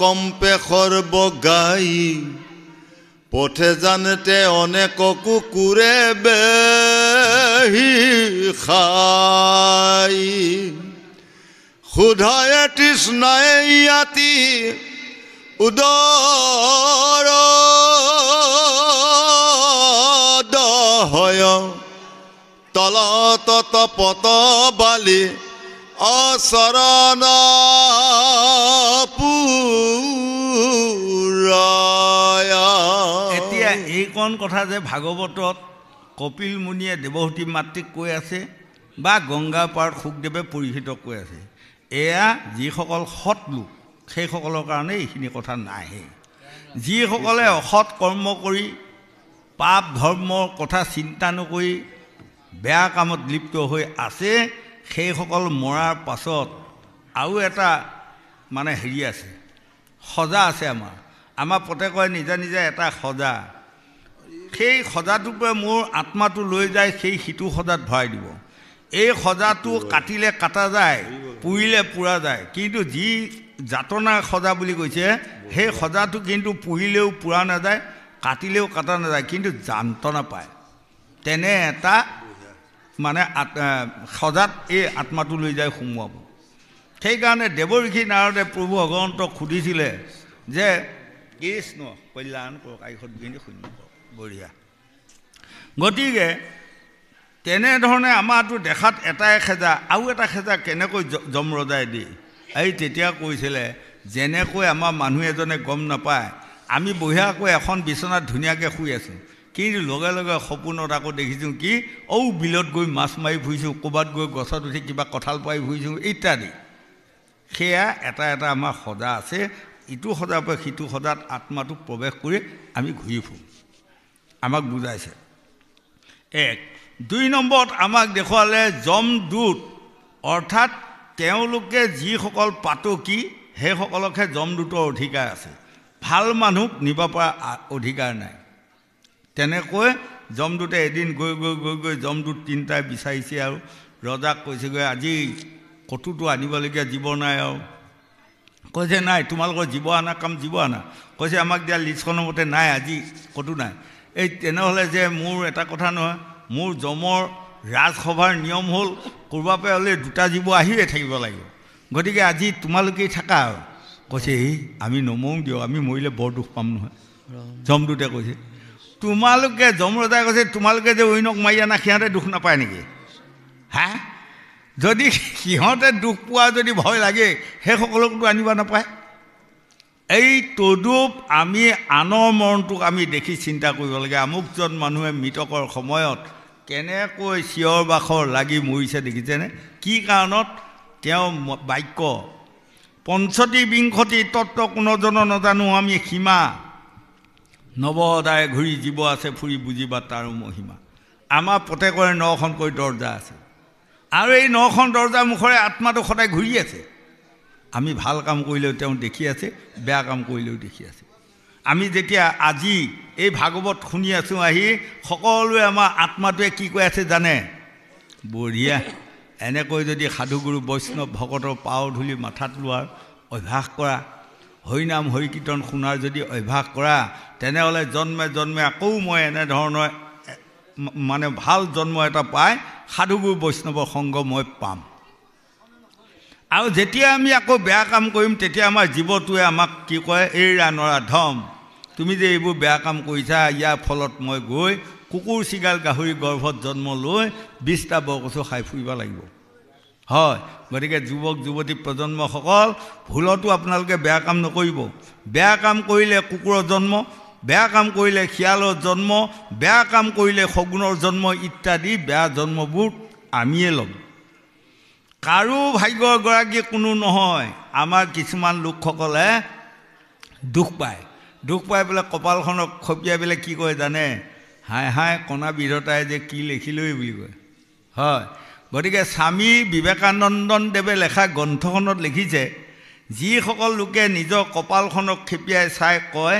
[SPEAKER 2] কম্পে সৰ্বগাই পথে জানতে অনেক কুকুৰে বেহি খাই সুধায়ে তৃষ্ণায়ে ইয়াতি উদৰ দহয় তলত পত বালি অচৰণ
[SPEAKER 1] এতিয়া এইকণ কথা যে ভাগৱতত কপিল মুনিয়ে দেৱহূতি মাতৃক কৈ আছে বা গংগা পাৰত শুকদেৱে পৰিহিত কৈ আছে এয়া যিসকল সৎ লোক সেইসকলৰ কাৰণে এইখিনি কথা নাহে যিসকলে অসৎ কৰ্ম কৰি পাপ ধৰ্মৰ কথা চিন্তা নকৰি বেয়া কামত লিপ্ত হৈ আছে সেইসকল মৰাৰ পাছত আৰু এটা মানে হেৰি আছে সজা আছে আমাৰ প্ৰত্যেকৰে নিজা নিজা এটা সজা সেই সজাটোকে মোৰ আত্মাটো লৈ যায় সেই সিটো সজাত ভৰাই দিব এই সজাটো কাটিলে কাটা যায় পুৰিলে পুৰা যায় কিন্তু যি যাতনাৰ সজা বুলি কৈছে সেই সজাটো কিন্তু পুৰিলেও পুৰা নাযায় কাটিলেও কাটা নাযায় কিন্তু যান্ত্ৰণা পায় তেনে এটা মানে সজাত এই আত্মাটো লৈ যায় সোমোৱাব সেইকাৰণে দেৱঋষি নাৰদে প্ৰভু ভগৱন্তক সুধিছিলে যে কৃষ্ণ কল্যাণ কৰক আইষত বিনি শূন্য কৰক বঢ়িয়া গতিকে তেনেধৰণে আমাৰতো দেখাত এটাই খেজা আৰু এটা খেজা কেনেকৈ যমৰজাই দিয়ে এই তেতিয়া কৈছিলে যেনেকৈ আমাৰ মানুহ এজনে গম নাপায় আমি বঢ়িয়াকৈ এখন বিচনাত ধুনীয়াকৈ শুই আছোঁ কিন্তু লগে লগে সপোনত আকৌ দেখিছোঁ কি বিলত গৈ মাছ মাৰি ফুৰিছোঁ ক'ৰবাত গৈ গছত উঠি কিবা কঁঠাল পাৰি ফুৰিছোঁ ইত্যাদি সেয়া এটা এটা আমাৰ সজা আছে ইটো সজাৰ পৰা সিটো সজাত আত্মাটো প্ৰৱেশ কৰি আমি ঘূৰি ফুৰোঁ আমাক বুজাইছে 1 2 নম্বৰত আমাক দেখুৱালে যমদূত অৰ্থাৎ তেওঁলোকে যিসকল পাতকী সেইসকলকহে যমদূতৰ অধিকাৰ আছে ভাল মানুহক নিব পৰা অধিকাৰ নাই তেনেকৈ যমদূতে এদিন গৈ গৈ গৈ গৈ যমদূত তিনিটাই বিচাৰিছে আৰু ৰজাক কৈছেগৈ আজি কটোতো আনিবলগীয়া জীৱ নাই আৰু কৈছে নাই তোমালোকৰ জীৱ আনা কাম জীৱ আনা কৈছে আমাক দিয়া লিষ্টখনৰ মতে নাই আজি কতো নাই এই তেনেহ'লে যে মোৰ এটা কথা নহয় মোৰ যমৰ ৰাজসভাৰ নিয়ম হ'ল ক'ৰবাৰ পৰা হ'লে দুটা জীৱ আহিয়ে থাকিব লাগিব গতিকে আজি তোমালোকেই থাকা আৰু কৈছে আমি নমৰো দিয়ক আমি মৰিলে বৰ দুখ পাম নহয় যমদূতে কৈছে তোমালোকে যমৰজাই কৈছে তোমালোকে যে অইনক মাৰি আনা সিহঁতে দুখ নাপায় নেকি হা যদি সিহঁতে দুখ পোৱা যদি ভয় লাগে সেইসকলকতো আনিব নাপায় এই তদুপ আমি আনৰ মৰণটোক আমি দেখি চিন্তা কৰিব লাগে আমুকজন মানুহে মৃতকৰ সময়ত কেনেকৈ চিঞৰ বাখৰ লাগি মৰিছে দেখিছেনে কি কাৰণত তেওঁ বাক্য পঞ্চতি বিংশতি তত্ত্ব কোনোজন নাজানো আমি সীমা নৱদায় ঘূৰি জীৱ আছে ফুৰি বুজিবা তাৰো মহিমা আমাৰ প্ৰত্যেকৰে 9খনকৈ দৰ্জা আছে আৰু এই 9খন দৰ্জাৰ মুখৰে আত্মাটো সদায় ঘূৰি আছে আমি ভাল কাম কৰিলেও তেওঁ দেখি আছে বেয়া কাম কৰিলেও দেখি আছে আমি যেতিয়া আজি এই ভাগৱত শুনি আছোঁ আহি সকলোৱে আমাৰ আত্মাটোৱে কি কৈ আছে জানে বঢ়িয়া এনেকৈ যদি সাধুগুৰু বৈষ্ণৱ ভকতৰ পাও ধূলি মাথাত লোৱাৰ অভ্যাস কৰা হৰিনাম হৰি কীৰ্তন শুনাৰ যদি অভ্যাস কৰা তেনেহ'লে জন্মে জন্মে আকৌ মই এনেধৰণৰ মানে ভাল জন্ম এটা পাই সাধুগুৰু বৈষ্ণৱৰ সংগ মই পাম আৰু যেতিয়া আমি আকৌ বেয়া কাম কৰিম তেতিয়া আমাৰ জীৱটোৱে আমাক কি কয় এৰা নৰা ধম তুমি যে এইবোৰ বেয়া কাম কৰিছা ইয়াৰ ফলত মই গৈ কুকুৰ চিগাল গাহৰি গৰ্ভত জন্ম লৈ 20টা বৰকচু খাই ফুৰিব লাগিব হয় গতিকে যুৱক যুৱতী প্ৰজন্মসকল ভুলতো আপোনালোকে বেয়া কাম নকৰিব বেয়া কাম কৰিলে কুকুৰৰ জন্ম বেয়া কাম কৰিলে শিয়ালৰ জন্ম বেয়া কাম কৰিলে শগুনৰ জন্ম ইত্যাদি বেয়া জন্মবোৰ আমিয়ে ল'ম কাৰো ভাগ্যৰ গৰাকী কোনো নহয় আমাৰ কিছুমান লোকসকলে দুখ পায় পেলাই কপালখনক খপিয়াই পেলাই কি কয় জানে হাই হাই কণা বিধতাই যে কি লিখিলৈ বুলি কয় হয় গতিকে স্বামী বিবেকানন্দদেৱে লেখা গ্ৰন্থখনত লিখিছে যিসকল লোকে নিজৰ কপালখনক খেপিয়াই চাই কয়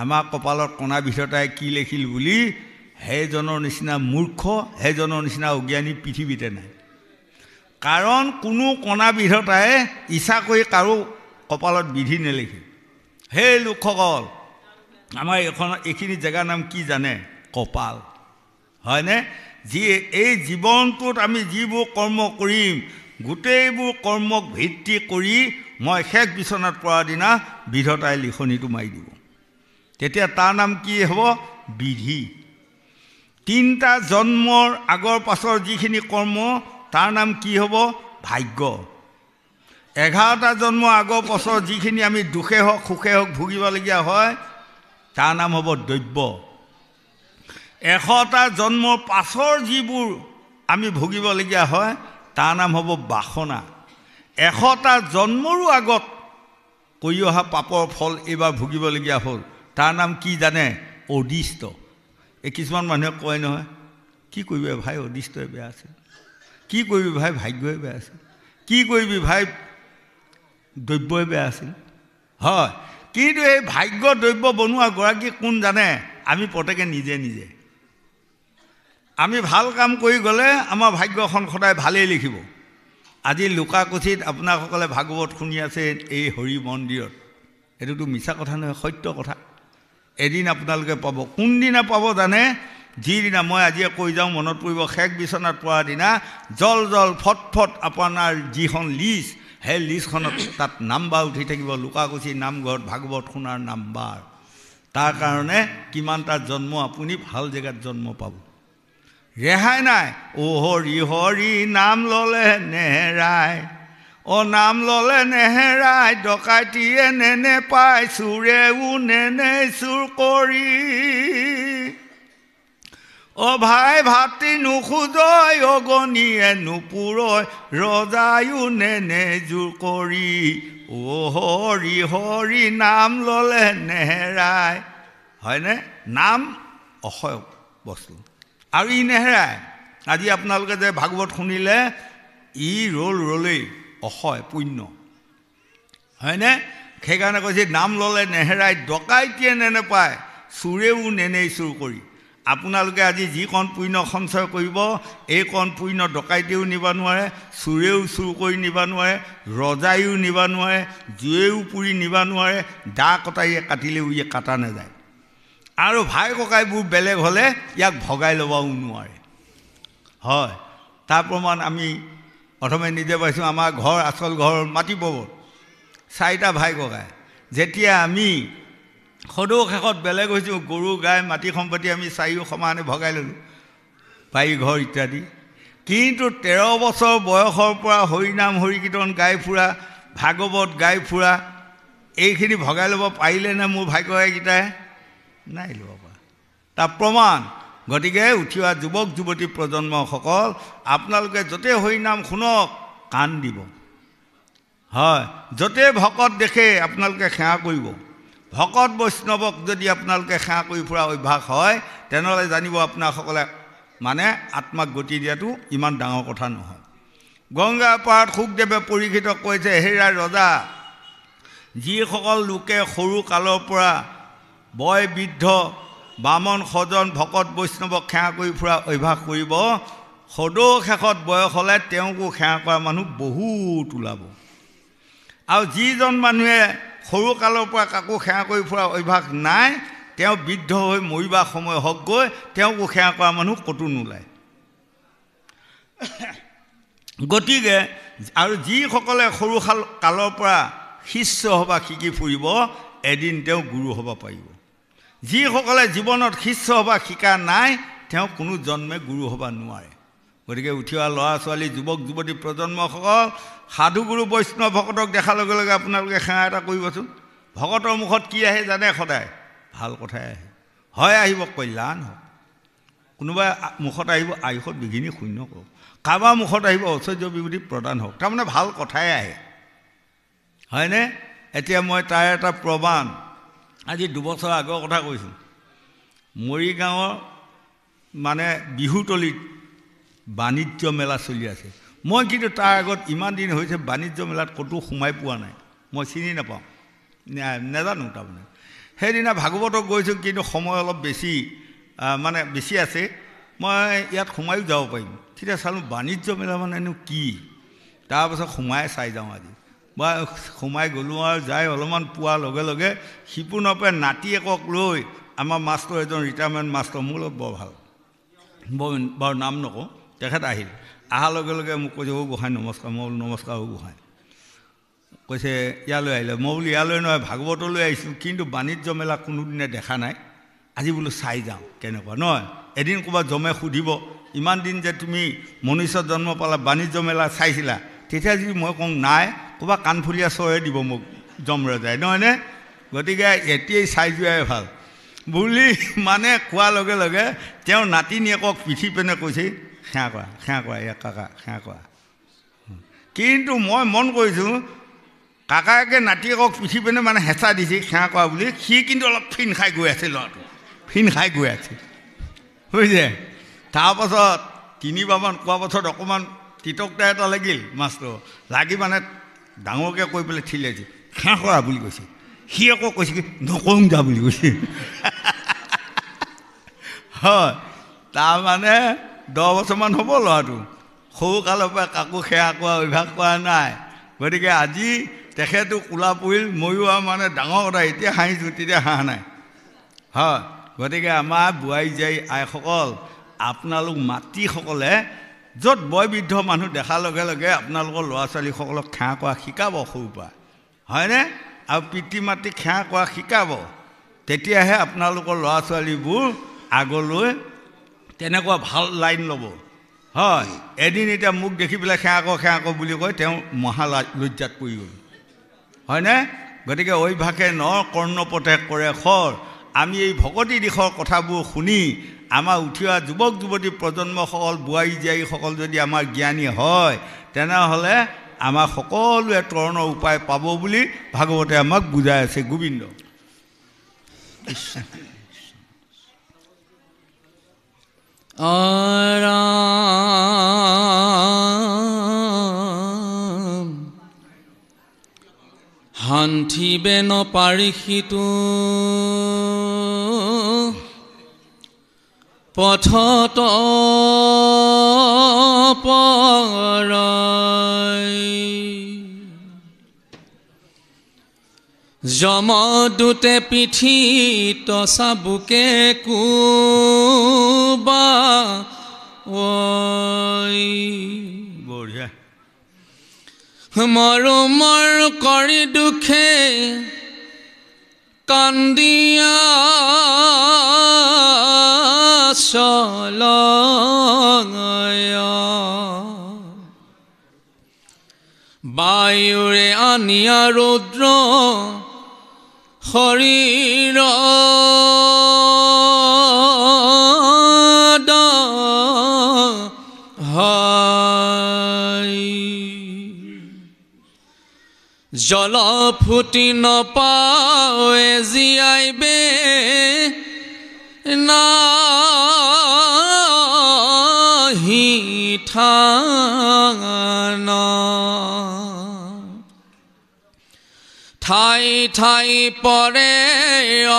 [SPEAKER 1] আমাৰ কপালত কণা বিধতাই কি লিখিল বুলি সেইজনৰ নিচিনা মূৰ্খ সেইজনৰ নিচিনা অজ্ঞানী পৃথিৱীতে নাই কাৰণ কোনো কণা বিধতাই ইচ্ছা কৰি কাৰো কপালত বিধি নেলিখে সেই লোকসকল আমাৰ এইখিনি জেগাৰ নাম কি জানে কপাল হয়নে যি এই জীৱনটোত আমি যিবোৰ কৰ্ম কৰিম গোটেইবোৰ কৰ্মক ভিত্তি কৰি মই শেষ বিচনাত পৰা দিনা বিধতাই লিখনিটো মাৰি দিব তেতিয়া তাৰ নাম কি হ'ব বিধি 3টা জন্মৰ আগৰ পাছৰ যিখিনি কৰ্ম তাৰ নাম কি হ'ব ভাগ্য 11টা জন্ম আগৰ পাছৰ যিখিনি আমি দুখে হওক সুখে হওক ভুগিবলগীয়া হয় তাৰ নাম হ'ব দৈব্য 100টা জন্মৰ পাছৰ যিবোৰ আমি ভুগিবলগীয়া হয় তাৰ নাম হ'ব বাসনা 100টা জন্মৰো আগত কৰি অহা পাপৰ ফল এইবাৰ ভুগিবলগীয়া হ'ল তাৰ নাম কি জানে অদিষ্ট এই কিছুমান মানুহে কয় নহয় কি কৰিবি ভাই অদিষ্টই বেয়া আছে কি কৰিবি ভাই ভাগ্যই বেয়া আছিল কি কৰিবি ভাই দৈব্যই বেয়া আছিল হয় কিন্তু এই ভাগ্য দৈব্য বনোৱা গৰাকী কোন জানে আমি প্ৰত্যেকে নিজে নিজে আমি ভাল কাম কৰি গ'লে আমাৰ ভাগ্যখন সদায় ভালেই লিখিব আজি লুকাকুচিত আপোনাসকলে ভাগৱত শুনি আছে এই হৰি মন্দিৰত এইটোতো মিছা কথা নহয় সত্য কথা এদিন আপোনালোকে পাব কোনদিনা পাব জানে যিদিনা মই আজিয়ে কৈ যাওঁ মনত পৰিব শেষ বিচনাত পৰা দিনা জল জল ফটফট আপোনাৰ যিখন লিষ্ট সেই লিষ্টখনত তাত নাম্বাৰ উঠি থাকিব লুকাকুচি নামঘৰত ভাগৱত শুনাৰ নাম্বাৰ তাৰ কাৰণে কিমানটা জন্ম আপুনি ভাল জেগাত জন্ম পাব ৰেহাই নাই অ হৰি হৰি নাম ল'লে নেহেৰাই অ নাম ল'লে নেহেৰাই ডকাইতিয়ে নেনে পাই চোৰেও নেনে চুৰ কৰি অ ভাই ভাতৃ নোখোজয় অগণীয়ে নুপুৰয় ৰজায়ো নেনে জোৰ কৰি অ হৰি হৰি নাম ল'লে নেহেৰাই হয়নে নাম অসয় বস্তু আৰু ই নেহেৰাই আজি আপোনালোকে যে ভাগৱত শুনিলে ই ৰলেই অসয় পুণ্য হয়নে সেইকাৰণে কৈছে নাম ল'লে নেহেৰাই ডকাইতিয়ে নেনেপায় চোৰেও নেনেই চুৰ কৰি আপোনালোকে আজি যিকণ পুণ্য সঞ্চয় কৰিব এইকণ পুণ্য ডকাইতেও নিব নোৱাৰে চোৰেও চুৰ কৰি নিব নোৱাৰে ৰজায়ো নিব নোৱাৰে জুয়েও পুৰি নিব নোৱাৰে দা কটাৰীয়ে কাটিলেও ইয়ে কাটা নাযায় আৰু ভাই ককাইবোৰ বেলেগ হ'লে ইয়াক ভগাই ল'বও নোৱাৰে হয় তাৰ প্ৰমাণ আমি প্ৰথমে নিজে পাইছোঁ আমাৰ আচল ঘৰ মাটি পৰ্বত 4টা ভাই ককাই যেতিয়া আমি সদৌ শেষত বেলেগ হৈছোঁ গৰু গাই মাটি সম্পত্তি আমি চাৰিও সমানে ভগাই ল'লোঁ বাৰী ঘৰ ইত্যাদি কিন্তু 13 বছৰ বয়সৰ পৰা হৰিনাম হৰি কীৰ্তন গাই ফুৰা ভাগৱত গাই ফুৰা এইখিনি ভগাই ল'ব পাৰিলেনে মোৰ ভাগ্যকেইটাই নাই ল'ব পৰা তাৰ প্ৰমাণ গতিকে উঠি অহা যুৱক যুৱতী প্ৰজন্মসকল আপোনালোকে য'তে হৰিনাম শুনক কাণ দিব হয় য'তে ভকত দেখে আপোনালোকে সেৱা কৰিব ভকত বৈষ্ণৱক যদি আপোনালোকে সেৱা কৰি ফুৰা অভ্যাস হয় তেনেহ'লে জানিব আপোনাসকলে মানে আত্মাক গতি দিয়াটো ইমান ডাঙৰ কথা নহয় গংগা পাৰত শুকদেৱে পৰীক্ষিত কৈছে হেৰা ৰজা যিসকল লোকে সৰু কালৰ পৰা বয় বৃদ্ধ বামন সজন ভকত বৈষ্ণৱক সেৱা কৰি ফুৰা অভ্যাস কৰিব সদৌ শেষত বয়স হ'লে তেওঁকো সেৱা কৰা মানুহ বহুত ওলাব আৰু যিজন মানুহে সৰু কালৰ পৰা কাকো সেৱা কৰি ফুৰা অভ্যাস নাই তেওঁ বৃদ্ধ হৈ মৰিবা সময় হকগৈ তেওঁকো সেৱা কৰা মানুহ ক'তো নোলায় গতিকে আৰু যিসকলে সৰু কালৰ পৰা শিষ্য সভা শিকি ফুৰিব এদিন তেওঁ গুৰু হ'ব পাৰিব যিসকলে জীৱনত শিষ্য সভা শিকা নাই তেওঁ কোনো জন্মে গুৰু হ'ব নোৱাৰে গতিকে উঠি অহা ল'ৰা ছোৱালী যুৱক যুৱতী প্ৰজন্মসকল সাধুগুৰু বৈষ্ণৱ ভকতক দেখাৰ লগে লগে আপোনালোকে সেৱা এটা কৰিবচোন ভকতৰ মুখত কি আহে জানে সদায় ভাল কথাই আহে হয় আহিব কল্যাণ হওক কোনোবাই মুখত আহিব আয়ুষত বিঘিনি শূন্য কৰক কাৰোবাৰ মুখত আহিব ঐশ্বৰ্য বিভূতি প্ৰদান হওক তাৰমানে ভাল কথাই আহে হয়নে এতিয়া মই তাৰ এটা প্ৰমাণ আজি 2 বছৰ আগৰ কথা কৈছোঁ মৰিগাঁৱৰ মানে বিহুতলিত বাণিজ্য মেলা চলি আছে মই কিন্তু তাৰ আগত ইমান দিন হৈছে বাণিজ্য মেলাত ক'তো সোমাই পোৱা নাই মই চিনি নাপাওঁ নাজানো তাৰমানে সেইদিনা ভাগৱতক গৈছোঁ কিন্তু সময় অলপ বেছি মানে বেছি আছে মই ইয়াত সোমায়ো যাব পাৰিম তেতিয়া চালোঁ বাণিজ্য মেলা মানেনো কি তাৰপাছত সোমাই চাই যাওঁ আজি মই সোমাই গ'লোঁ আৰু যাই অলপমান পোৱাৰ লগে লগে শিপুনৰ পৰা নাতিয়েকক লৈ আমাৰ মাষ্টৰ এজন ৰিটায়াৰমেণ্ট মাষ্টৰ মোৰ লগত বৰ ভাল বাৰু নাম নকওঁ তেখেত আহিল অহাৰ লগে লগে মোক কৈছে অ' গোহাঁই নমস্কাৰ মই বোলো নমস্কাৰ অ' গোহাঁই কৈছে ইয়ালৈ আহিলে মই বোলো ইয়ালৈ নহয় ভাগৱতলৈ আহিছোঁ কিন্তু বাণিজ্য মেলা কোনোদিনে দেখা নাই আজি বোলো চাই যাওঁ কেনেকুৱা নহয় এদিন ক'ৰবাত জমে সুধিব ইমান দিন যে তুমি মনুষ্যত জন্ম পালা বাণিজ্য মেলা চাইছিলা তেতিয়া যদি মই কওঁ নাই ক'ৰবাত কাণফুলীয়া চৰে দিব মোক জম ৰজাই নহয়নে গতিকে এতিয়াই চাই যোৱাই ভাল বুলি মানে কোৱাৰ লগে লগে তেওঁ নাতিনীয়েকক পিঠি পেনে কৈছে সেৱা কৰা এয়া কাকা সেৱা কৰা কিন্তু মই মন কৰিছোঁ কাকাকে নাতিয়েকক পিঠি পেনে মানে হেঁচা দিছে সেৱা কৰা বুলি সি কিন্তু অলপ ফিন খাই গৈ আছে ল'ৰাটো ফিন খাই গৈ আছে বুজিছে তাৰপাছত 3বাৰমান কোৱাৰ পাছত অকণমান তিতকতা এটা লাগিল মাষ্টৰ লাগি মানে ডাঙৰকৈ কৈ পেলাই ঠিলাইছে সেৱা কৰা বুলি কৈছে সি আকৌ কৈছে কি নকওঁ যা বুলি কৈছে হয় তাৰমানে 10 বছৰমান হ'ব ল'ৰাটো সৰুকালৰ পৰা কাকো সেৱা কৰা অভ্যাস কৰা নাই গতিকে আজি তেখেতো কোলা পৰিল ময়ো আৰু মানে ডাঙৰ কথা এতিয়া হাঁহিছোঁ তেতিয়া হাঁহা নাই হয় গতিকে আমাৰ বোৱাৰী জীয়াৰী আইসকল আপোনালোক মাতৃসকলে য'ত বয়বৃদ্ধ মানুহ দেখাৰ লগে লগে আপোনালোকৰ ল'ৰা ছোৱালীসকলক সেৱা কৰা শিকাব সৰুৰ পৰা হয়নে আৰু পিতৃ মাতৃক সেৱা কৰা শিকাব তেতিয়াহে আপোনালোকৰ ল'ৰা ছোৱালীবোৰ আগলৈ তেনেকুৱা ভাল লাইন ল'ব হয় এদিন এতিয়া মোক দেখি পেলাই সেৱা কৰ বুলি কয় তেওঁ মহা লজ্জাত পৰি গ'ল হয়নে গতিকে অভ্যাসে নৰ কৰ্ণপথে কৰে খৰ আমি এই ভকতি দিশৰ কথাবোৰ শুনি আমাৰ উঠি অহা যুৱক যুৱতী প্ৰজন্মসকল বোৱাৰী জীয়াৰীসকল যদি আমাৰ জ্ঞানী হয় তেনেহ'লে আমাৰ সকলোৱে তৰণৰ উপায় পাব বুলি ভাগৱতে আমাক বুজাই আছে গোবিন্দ
[SPEAKER 3] হান্থিবে নপাৰি সিটো পথত পৰাই যমদূতে পিঠিত চাবুকে কোবা
[SPEAKER 1] বঢ়িয়া
[SPEAKER 3] মৰমৰ কৰি দুখে কান্দিয়া চলঙয়া বায়ুৰে আনিয়া ৰুদ্ৰ শৰীৰ জল ফুটি নপাৱে জীয়াইবে নাহি থান ঠাই ঠাই পৰে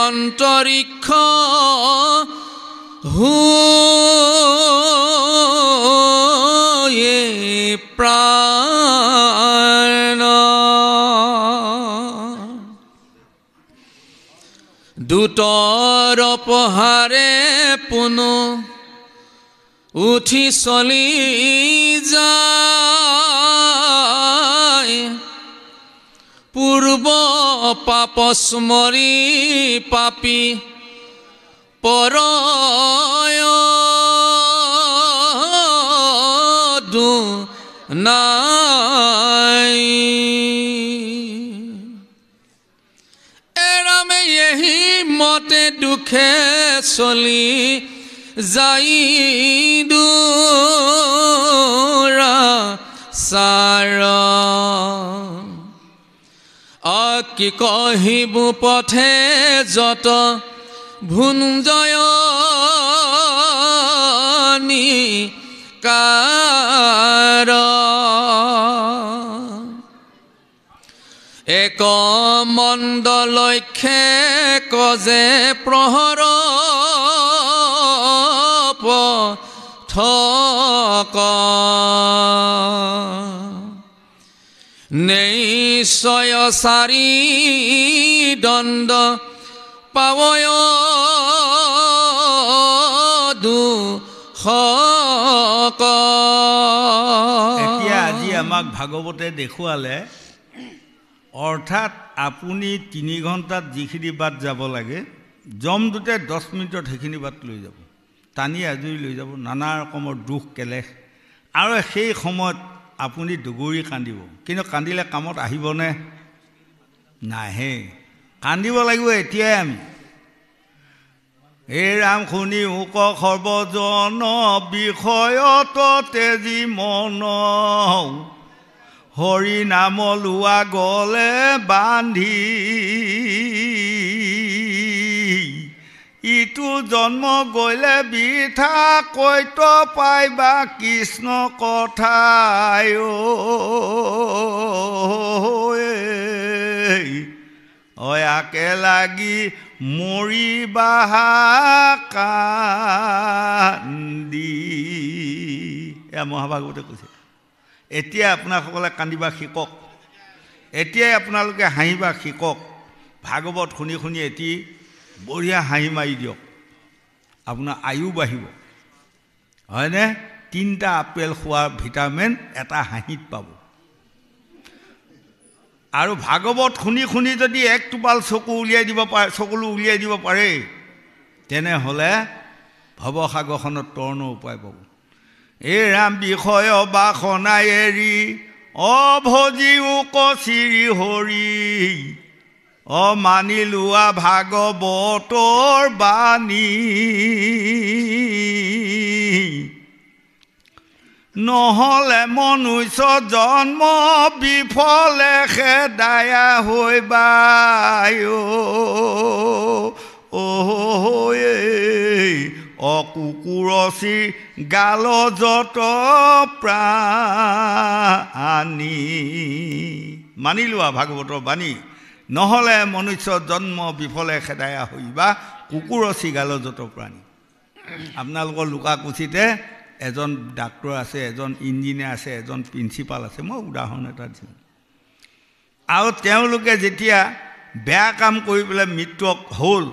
[SPEAKER 3] অন্তৰিক্ষ হুয়ে প্ৰাণ দূতৰ পহাৰে পুনু উঠি চলি যায় পূৰ্ব পাপ স্মৰি পাপী পৰয় নাই এৰামে এহি মতে দুখে চলি যাই দূৰা চাৰ কি কহিব পথে যত ভুঞ্জয়নি কাৰ এক মণ্ডলক্ষে কজে প্ৰহৰ পথক নিশ্চয় চাৰি দণ্ড পাৱয় দুখক
[SPEAKER 1] এতিয়া আজি আমাক ভাগৱতে দেখুৱালে অৰ্থাৎ আপুনি 3 ঘণ্টাত যিখিনি বাট যাব লাগে জমদূতে 10 মিনিটত সেইখিনি বাট লৈ যাব টানি আজৰি লৈ যাব নানা ৰকমৰ দুখ কেলেশ আৰু সেই সময়ত আপুনি দুগুৰি কান্দিব কিন্তু কান্দিলে কামত আহিবনে নাহে কান্দিব লাগিব এতিয়াই আমি হে ৰাম শুনি হুক সৰ্বজন বিষয়ত তেজি মন হৰি নাম লোৱা গলে বান্ধি ইটো জন্ম গলে বৃথা কৈত পাইবা কৃষ্ণ কথায় অয়াকে লাগি মৰিবা কান্দি এয়া মহাভাগৱতে কৈছে এতিয়া আপোনাসকলে কান্দিবা শিকক এতিয়াই আপোনালোকে হাঁহিবা শিকক ভাগৱত শুনি শুনি এটি বঢ়িয়া হাঁহি মাৰি দিয়ক আপোনাৰ আয়ু বাঢ়িব হয়নে 3টা আপেল খোৱাৰ ভিটামিন এটা হাঁহিত পাব আৰু ভাগৱত শুনি শুনি যদি এক টোপাল চকু উলিয়াই দিব পাৰে চকুলো উলিয়াই দিব পাৰে তেনেহ'লে ভৱসাগৰখনত তৰ্ণ উপায় পাব এই ৰাম বিষয় বাসনা এৰি অভজিও কচিৰি হৰি মানি লোৱা ভাগৱতৰ বাণী নহ'লে মনুষ্য জন্ম বিফলে খেদায়া হৈবা কুকুৰচি গাল যত প্ৰাণী মানি লোৱা ভাগৱতৰ বাণী নহ'লে মনুষ্য জন্ম বিফলে খেদায়া হইবা কুকুৰচি গাল যত প্ৰাণী আপোনালোকৰ লুকাকুচিতে এজন ডাক্তৰ আছে এজন ইঞ্জিনিয়াৰ আছে এজন প্ৰিন্সিপাল আছে মই উদাহৰণ এটা দিছোঁ আৰু তেওঁলোকে যেতিয়া বেয়া কাম কৰি পেলাই মৃত্যু হ'ল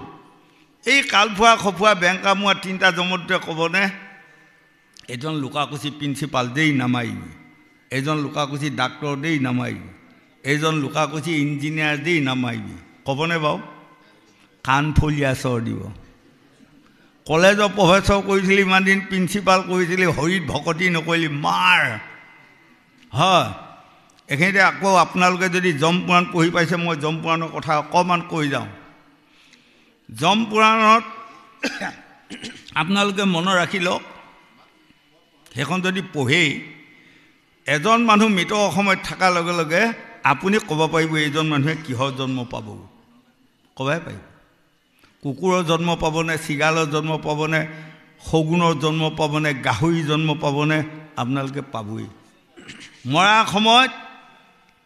[SPEAKER 1] এই কালফুৱা খফুৱা বেংকামুৱা 3টা জমদূতে ক'বনে এজন লুকাকুচি প্ৰিন্সিপাল দেই নামাৰিবি এজন লুকাকুচি ডাক্তৰ দেই নামাৰিবি এজন লুকাকুচি ইঞ্জিনিয়াৰ দেই নামাৰিবি ক'বনে বাৰু কাণফলীয়া চৰ দিব কলেজৰ প্ৰফেচৰ কৰিছিলি ইমান দিন প্ৰিন্সিপাল কৰিছিলি হৰিত ভকতি নকৰিলি মাৰ হয় এইখিনিতে আকৌ আপোনালোকে যদি যম পুৰাণ পঢ়ি পাইছে মই যম পুৰাণৰ কথা অকণমান কৈ যাওঁ যম পুৰাণত আপোনালোকে মনত ৰাখি লওক সেইখন যদি পঢ়েই এজন মানুহ মৃত অসমত থকাৰ লগে লগে আপুনি ক'ব পাৰিব এইজন মানুহে কিহৰ জন্ম পাব ক'বই পাৰিব কুকুৰৰ জন্ম পাবনে চিগালৰ জন্ম পাবনে শগুনৰ জন্ম পাবনে গাহৰি জন্ম পাবনে আপোনালোকে পাবই মৰা সময়ত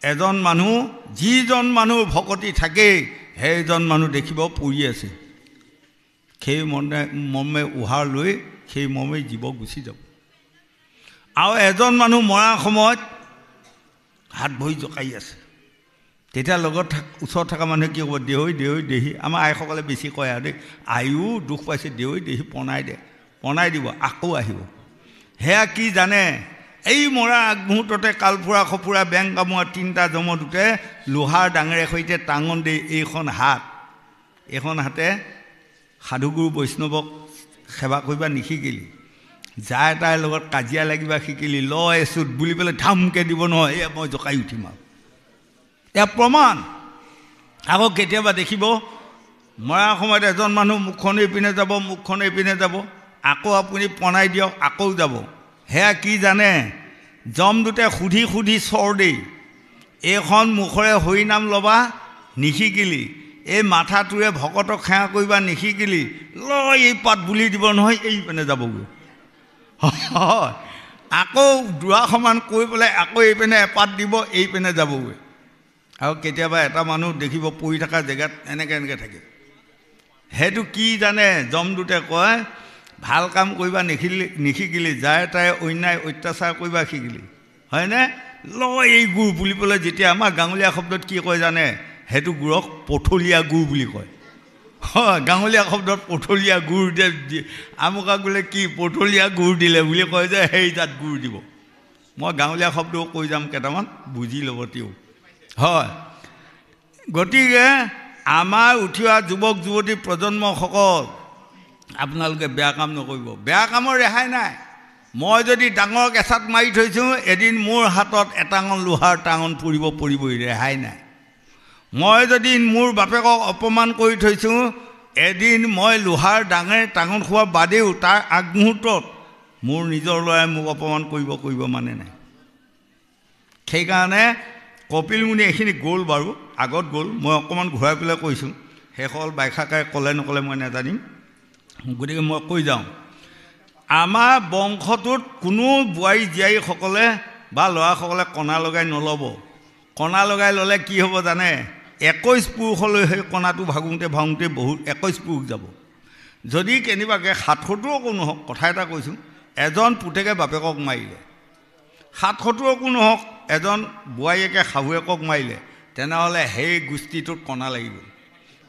[SPEAKER 1] এজন মানুহ যিজন মানুহ ভকতি থাকে সেইজন মানুহ দেখিব পৰি আছে সেই মৰ্মে উহাৰ লৈ সেই মৰ্মে জীৱ গুচি যাব আৰু এজন মানুহ মৰাৰ সময়ত হাত ভৰি জকাই আছে তেতিয়া লগত ওচৰত থকা মানুহে কি ক'ব দেহৈ দেহৈ দেহি আমাৰ আইসকলে বেছি কয় আৰু দেই আয়ো দুখ পাইছে দেহৈ দেহি পনাই দিব আকৌ আহিব সেয়া কি জানে এই মৰা আগমুহূৰ্ততে কালফুৰা খপুৰা বেং কামোৰা তিনিটা জমদূতে লোহাৰ ডাঙৰে সৈতে টাঙন দি এইখন হাতে সাধুগুৰু বৈষ্ণৱক সেৱা কৰিবা নিশিকিলি যাৰ তাৰ লগত কাজিয়া লাগিবা শিকিলি ল এচুত বুলি পেলাই ধামকৈ দিব নহয় এয়া মই জকাই উঠিম আৰু এয়া প্ৰমাণ আকৌ কেতিয়াবা দেখিব মৰাৰ সময়ত এজন মানুহ মুখখন এইপিনে যাব আকৌ আপুনি পনাই দিয়ক আকৌ যাব সেয়া কি জানে যমদূতে সুধি সুধি চৰ দেই এইখন মুখৰে হৰি নাম ল'বা নিশিকিলি এই মাথাটোৰে ভকতক সেৱা কৰিবা নিশিকিলি ল এই পাত বুলি দিব নহয় এইপিনে যাবগৈ হয় আকৌ দুৱা সমান কৈ পেলাই আকৌ এইপিনে এপাত দিব এইপিনে যাবগৈ আৰু কেতিয়াবা এটা মানুহ দেখিব পৰি থকা জেগাত এনেকৈ থাকে সেইটো কি জানে যমদূতে কয় ভাল কাম কৰিবা নিশিকিলি যায় তাই অন্যায় অত্যাচাৰ কৰিবা শিকিলি হয়নে ল এই গুৰ বুলি পেলাই যেতিয়া আমাৰ গাঁৱলীয়া শব্দত কি কয় জানে সেইটো গুৰক পথলীয়া গুৰ বুলি কয় হয় গাঁৱলীয়া শব্দত পথলীয়া গুৰ আমুকা বোলে কি পথলীয়া গুৰ দিলে বুলি কয় যে সেই তাত গুৰ দিব মই গাঁৱলীয়া শব্দও কৈ যাম কেইটামান বুজি ল'ব তেওঁ হয় গতিকে আমাৰ উঠি অহা যুৱক যুৱতী প্ৰজন্মসকল আপোনালোকে বেয়া কাম নকৰিব বেয়া কামৰ ৰেহাই নাই মই যদি ডাঙৰ কেঁচাত মাৰি থৈছোঁ এদিন মোৰ হাতত এটাঙন লোহাৰ টাঙন পৰিবই ৰেহাই নাই মই যদি মোৰ বাপেকক অপমান কৰি থৈছোঁ এদিন মই লোহাৰ ডাঙৰ টাঙন খোৱা বাদেও তাৰ আগমুহূৰ্তত মোৰ নিজৰ ল'ৰাই মোক অপমান কৰিব মানে নাই সেইকাৰণে কপিল মুনি এইখিনি গ'ল বাৰু আগত গ'ল মই অকণমান ঘূৰাই পেলাই কৈছোঁ শেষল বাইশাকাৰে ক'লে নক'লে মই নাজানিম গতিকে মই কৈ যাওঁ আমাৰ বংশটোত কোনো বোৱাৰী জীয়াৰীসকলে বা ল'ৰাসকলে কণা লগাই নল'ব কণা লগাই ল'লে কি হ'ব জানে 21 পুৰুষলৈ সেই কণাটো ভাঙোতে বহুত 21 পুৰুষ যাব যদি কেনিবাকৈ 70 একো নহওক কথা এটা কৈছোঁ এজন পুতেকে বাপেকক মাৰিলে 70 একো নহওক এজন বোৱাৰীয়েকে শাহুৱেকক মাৰিলে তেনেহ'লে সেই গোষ্ঠীটোত কণা লাগিব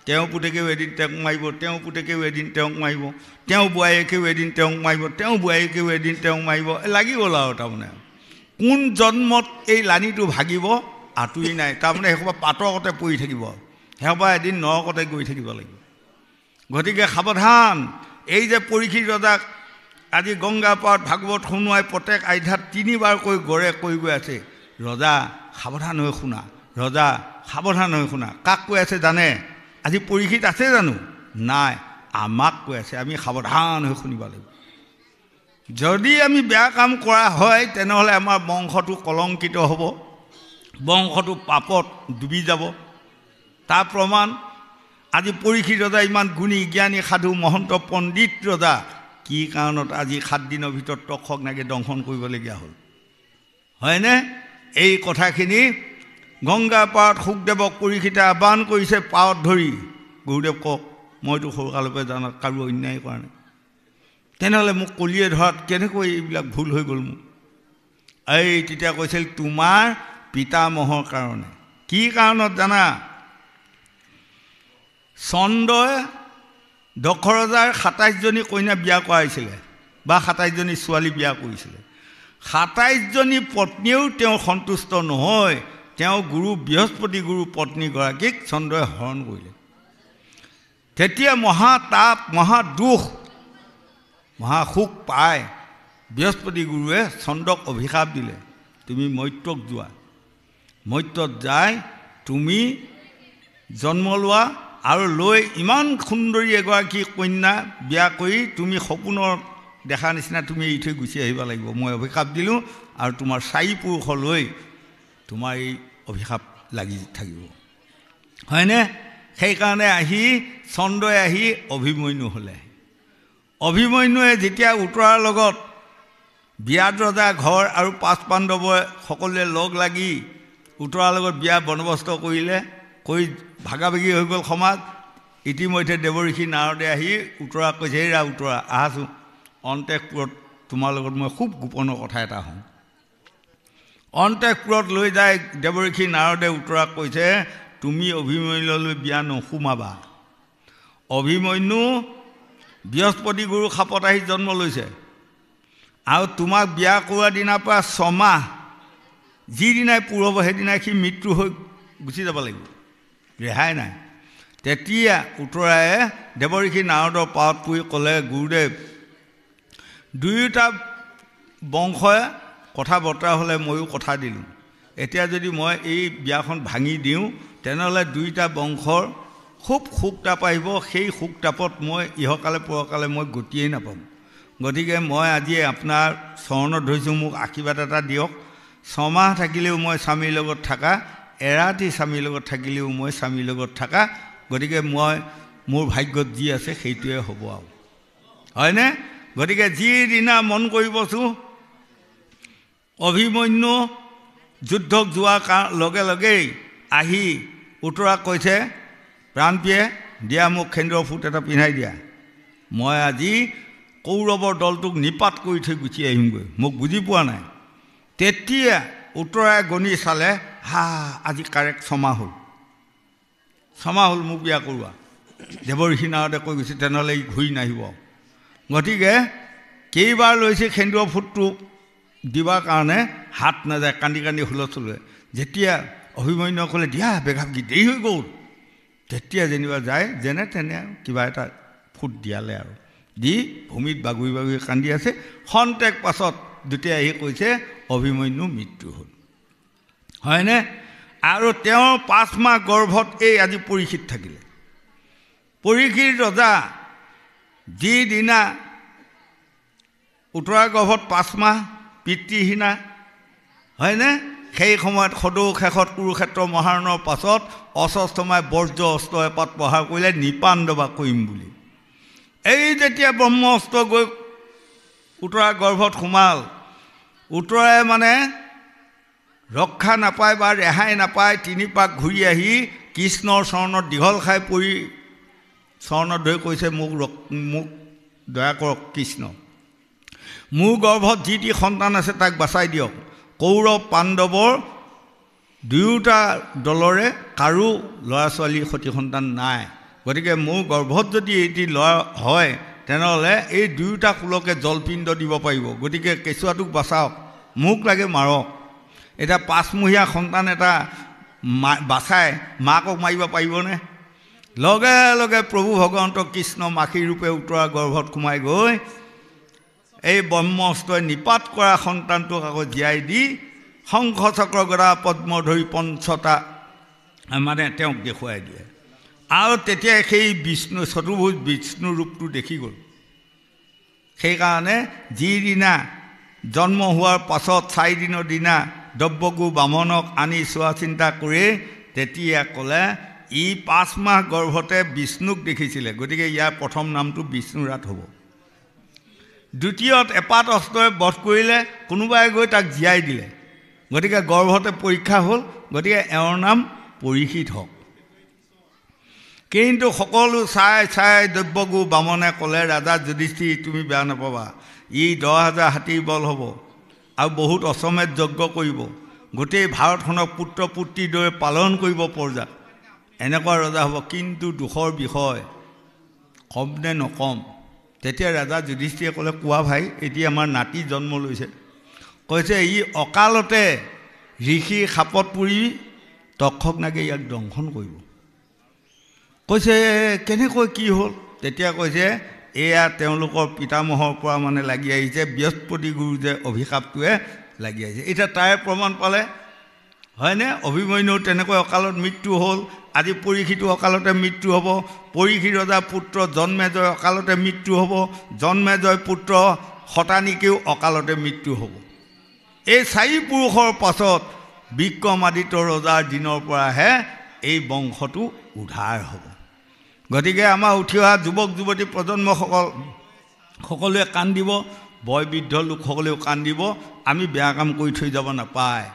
[SPEAKER 1] তেওঁ পুতেকেও এদিন তেওঁক মাৰিব তেওঁ পুতেকেও এদিন তেওঁক মাৰিব তেওঁ বোৱাৰীয়েকেও এদিন তেওঁক মাৰিব তেওঁ বোৱাৰীয়েকেও এদিন তেওঁক মাৰিব লাগি গ'ল আৰু তাৰমানে কোন জন্মত এই লানিটো ভাগিব আঁতৰি নাই তাৰমানে সেইসোপা পাতকতে পৰি থাকিব সেইসোপা এদিন নৰকতে গৈ থাকিব লাগিব গতিকে সাৱধান এই যে পৰীক্ষিত ৰজাক আজি গংগা পাৰত ভাগৱত শুনোৱাই প্ৰত্যেক আধ্যাত 3 বাৰকৈ গড়ে কৈ গৈ আছে ৰজা সাৱধান হৈ শুনা কাক কৈ আছে জানে আজি পৰীক্ষিত আছে জানো নাই আমাক কৈ আছে আমি সাৱধান হৈ শুনিব লাগিব যদি আমি বেয়া কাম কৰা হয় তেনেহ'লে আমাৰ বংশটো কলংকিত হ'ব বংশটো পাপত ডুবি যাব তাৰ প্ৰমাণ আজি পৰীক্ষিত ৰজা ইমান গুণী জ্ঞানী সাধু মহন্ত পণ্ডিত ৰজা কি কাৰণত আজি 7 দিনৰ ভিতৰত তক্ষক নাগে দংশন কৰিবলগীয়া হ'ল হয়নে এই কথাখিনি গংগা পাৰত শুকদেৱক পৰীক্ষিতে আহ্বান কৰিছে পাৱত ধৰি গুৰুদেৱ কওক মইতো সৰুকালৰ পৰা জানাত কাৰো অন্যায় কৰা নাই তেনেহ'লে মোক কলিয়ে ধৰাত কেনেকৈ এইবিলাক ভুল হৈ গ'ল মোক এই তেতিয়া কৈছিল তোমাৰ পিতামহৰ কাৰণে কি কাৰণত জানা চন্দ্ৰই দক্ষ ৰজাৰ 27জনী কন্যা বিয়া কৰাইছিলে বা 27জনী ছোৱালী বিয়া কৰিছিলে 27জনী পত্নীয়েও তেওঁ সন্তুষ্ট নহয় তেওঁ গুৰু বৃহস্পতি গুৰু পত্নীগৰাকীক চন্দ্ৰই হৰণ কৰিলে তেতিয়া মহাতাপ মহাদুখ মহাসুখ পায় বৃহস্পতি গুৰুৱে চন্দ্ৰক অভিশাপ দিলে তুমি মৈত্ৰক যোৱা মৈত্ৰত যায় তুমি জন্ম লোৱা আৰু লৈ ইমান সুন্দৰী এগৰাকী কন্যা বিয়া কৰি তুমি সপোনৰ দেখা নিচিনা তুমি এৰি থৈ গুচি আহিব লাগিব মই অভিশাপ দিলোঁ আৰু তোমাৰ 4 পুৰুষলৈ তোমাৰ এই অভিশাপ লাগি থাকিব হয়নে সেইকাৰণে আহি চন্দ্ৰই আহি অভিমন্যু হ'লে অভিমন্যুৱে যেতিয়া উত্তৰাৰ লগত বিয়াত ৰজা ঘৰ আৰু 5 পাণ্ডৱে সকলোৱে লগ লাগি উত্তৰাৰ লগত বিয়া বন্দবস্ত কৰিলে কৰি ভাগাভাগি হৈ গ'ল সমাজ ইতিমধ্যে দেৱঋষি নাৰদে আহি উত্তৰাক কৈছে হেৰা উত্তৰা আহাচোন অন্তঃপুৰত তোমাৰ লগত মই খুব গোপনৰ কথা এটা হওঁ অন্তঃপুৰত লৈ যায় দেৱঋষি নাৰদে উত্তৰাক কৈছে তুমি অভিমন্যুলৈ বিয়া নোসোমাবা অভিমন্যু বৃহস্পতি গুৰু খাপত আহি জন্ম লৈছে আৰু তোমাক বিয়া কৰোৱা দিনাৰ পৰা 6 মাহ যিদিনাই পূৰ হ'ব সেইদিনাই সি মৃত্যু হৈ গুচি যাব লাগিব ৰেহাই নাই তেতিয়া উত্তৰাই দেৱঋষি নাৰদৰ পাত পৰি ক'লে গুৰুদেৱ দুয়োটা বংশই কথা বতৰা হ'লে ময়ো কথা দিলোঁ এতিয়া যদি মই এই বিয়াখন ভাঙি দিওঁ তেনেহ'লে দুয়োটা বংশৰ খুব শোক তাপ আহিব সেই শোক তাপত মই ইহকালে পৰকালে মই গতিয়েই নাপাম গতিকে মই আজি আপোনাৰ চৰণত ধৰিছোঁ মোক আশীৰ্বাদ এটা দিয়ক 6 মাহ থাকিলেও মই স্বামীৰ লগত থাকা এৰাতি স্বামীৰ লগত থাকিলেও মই স্বামীৰ লগত থাকা গতিকে মই মোৰ ভাগ্যত যি আছে সেইটোৱে হ'ব আৰু হয়নে গতিকে যিদিনা মন কৰিবচোন অভিমন্যু যুদ্ধক যোৱাৰ লগে লগেই আহি উত্তৰাক কৈছে প্ৰাণপ্ৰিয়ে দিয়া মোক সেন্দুৰৰ ফুট এটা পিন্ধাই দিয়া মই আজি কৌৰৱৰ দলটোক নিপাত কৰি থৈ গুচি আহিমগৈ মোক বুজি পোৱা নাই তেতিয়া উত্তৰাই গণি চালে আজি কাৰেক্ট 6 মাহ হ'ল মোক বিয়া কৰোৱা দেৱঋষি নাৰদে কৈ গৈছে তেনেহ'লে ই ঘূৰি নাহিব গতিকে কেইবাৰ লৈছে সেন্দুৰৰ ফুটটো দিবৰ কাৰণে হাত নাযায় কান্দি কান্দি হুলস্থুল হয় যেতিয়া অভিমন্যুৱে ক'লে দিয়া বেগাভাগি দেৰি হৈ গ'ল তেতিয়া যেনিবা যায় যেনে তেনে কিবা এটা ফুট দিয়ালে আৰু দি ভূমিত বাগৰি বাগৰি কান্দি আছে খন্তেক পাছত দুটাই আহি কৈছে অভিমন্যু মৃত্যু হ'ল হয়নে আৰু তেওঁৰ 5 মাহ গৰ্ভত এই আজি পৰীক্ষিত থাকিলে পৰীক্ষিত ৰজা যিদিনা উত্তৰাৰ গৰ্ভত 5 মাহ পিতৃহীনা হয়নে সেই সময়ত সদৌ শেষত কুৰুক্ষেত্ৰ মহাৰণৰ পাছত অস্বস্থমাই বৰ্জ্য অস্ত্ৰ এপাত প্ৰহাৰ কৰিলে নিপাণ্ডবা কৰিম বুলি এই যেতিয়া ব্ৰহ্মস্ত্ৰ গৈ উত্তৰাৰ গৰ্ভত সোমাল উত্তৰাই মানে ৰক্ষা নাপায় বা ৰেহাই নাপায় 3 পাক ঘূৰি আহি কৃষ্ণৰ চৰণত দীঘল খাই পৰি চৰণত ধৰি কৈছে মোক দয়া কৰক কৃষ্ণ মোৰ গৰ্ভত যি সন্তান আছে তাক বাচাই দিয়ক কৌৰৱ পাণ্ডৱৰ দুয়োটা দলৰে কাৰো ল'ৰা ছোৱালী সতি সন্তান নাই গতিকে মোৰ গৰ্ভত যদি এটি ল'ৰা হয় তেনেহ'লে এই দুয়োটা কুলকে জলপিণ্ড দিব পাৰিব গতিকে কেঁচুৱাটোক বাচাওক মোক লাগে মাৰক এটা 5 সন্তান এটা বাচাই মাকক মাৰিব পাৰিবনে লগে লগে প্ৰভু ভগৱন্ত কৃষ্ণ মাখি ৰূপে উত্তৰাৰ গৰ্ভত সোমাই গৈ এই ব্ৰহ্মস্ত্ৰই নিপাত কৰা সন্তানটোক আকৌ জীয়াই দি শংখ চক্ৰ গদা পদ্ম ধৰি 5টা মানে তেওঁক দেখুৱাই দিয়ে আৰু তেতিয়া সেই বিষ্ণু চতুৰ্ভুজ বিষ্ণু ৰূপটো দেখি গ'ল সেইকাৰণে যিদিনা জন্ম হোৱাৰ পাছত 4 দিনৰ দিনা দব্যগু বামনক আনি চোৱা চিন্তা কৰি তেতিয়া ক'লে ই 5 মাহ গৰ্ভতে বিষ্ণুক দেখিছিলে গতিকে ইয়াৰ প্ৰথম নামটো বিষ্ণুৰাত হ'ব দ্বিতীয়ত এপাত অস্ত্ৰই বধ কৰিলে কোনোবাই গৈ তাক জীয়াই দিলে গতিকে গৰ্ভতে পৰীক্ষা হ'ল গতিকে এওঁৰ নাম পৰীক্ষিত হওক কিন্তু সকলো চাই দব্যগু বামনে ক'লে ৰাজা যুধিষ্ঠিৰ তুমি বেয়া নাপাবা ই 10,000 হাতীৰ বল হ'ব আৰু বহুত অশ্বমেধ যজ্ঞ কৰিব গোটেই ভাৰতখনক পুত্ৰ পুত্ৰীৰ দৰে পালন কৰিব পৰ্যাত এনেকুৱা ৰজা হ'ব কিন্তু দুখৰ বিষয় কম নে নকম তেতিয়া ৰাজা যুধিষ্ঠিৰে ক'লে কোৱা ভাই এতিয়া আমাৰ নাতি জন্ম লৈছে কৈছে ই অকালতে ঋষি খাপত পৰি তক্ষক নাগে ইয়াক দংশন কৰিব কৈছে কেনেকৈ কি হ'ল তেতিয়া কৈছে এয়া তেওঁলোকৰ পিতামহৰ পৰা মানে লাগি আহিছে বৃহস্পতি গুৰু যে অভিশাপটোৱে লাগি আহিছে এতিয়া তাৰে প্ৰমাণ পালে হয়নে অভিমন্যুৰ তেনেকৈ অকালত মৃত্যু হ'ল আজি পৰীক্ষিতো অকালতে মৃত্যু হ'ব পৰীক্ষি ৰজাৰ পুত্ৰ জন্মেজয় অকালতে মৃত্যু হ'ব জন্মেজয় পুত্ৰ শতানিকেও অকালতে মৃত্যু হ'ব এই চাৰি পুৰুষৰ পাছত বিক্ৰমাদিত্য ৰজাৰ দিনৰ পৰাহে এই বংশটো উদ্ধাৰ হ'ব গতিকে আমাৰ উঠি অহা যুৱক যুৱতী প্ৰজন্মসকল সকলোৱে কান্দিব বয়বৃদ্ধ লোকসকলেও কান্দিব আমি বেয়া কাম কৰি থৈ যাব নাপায়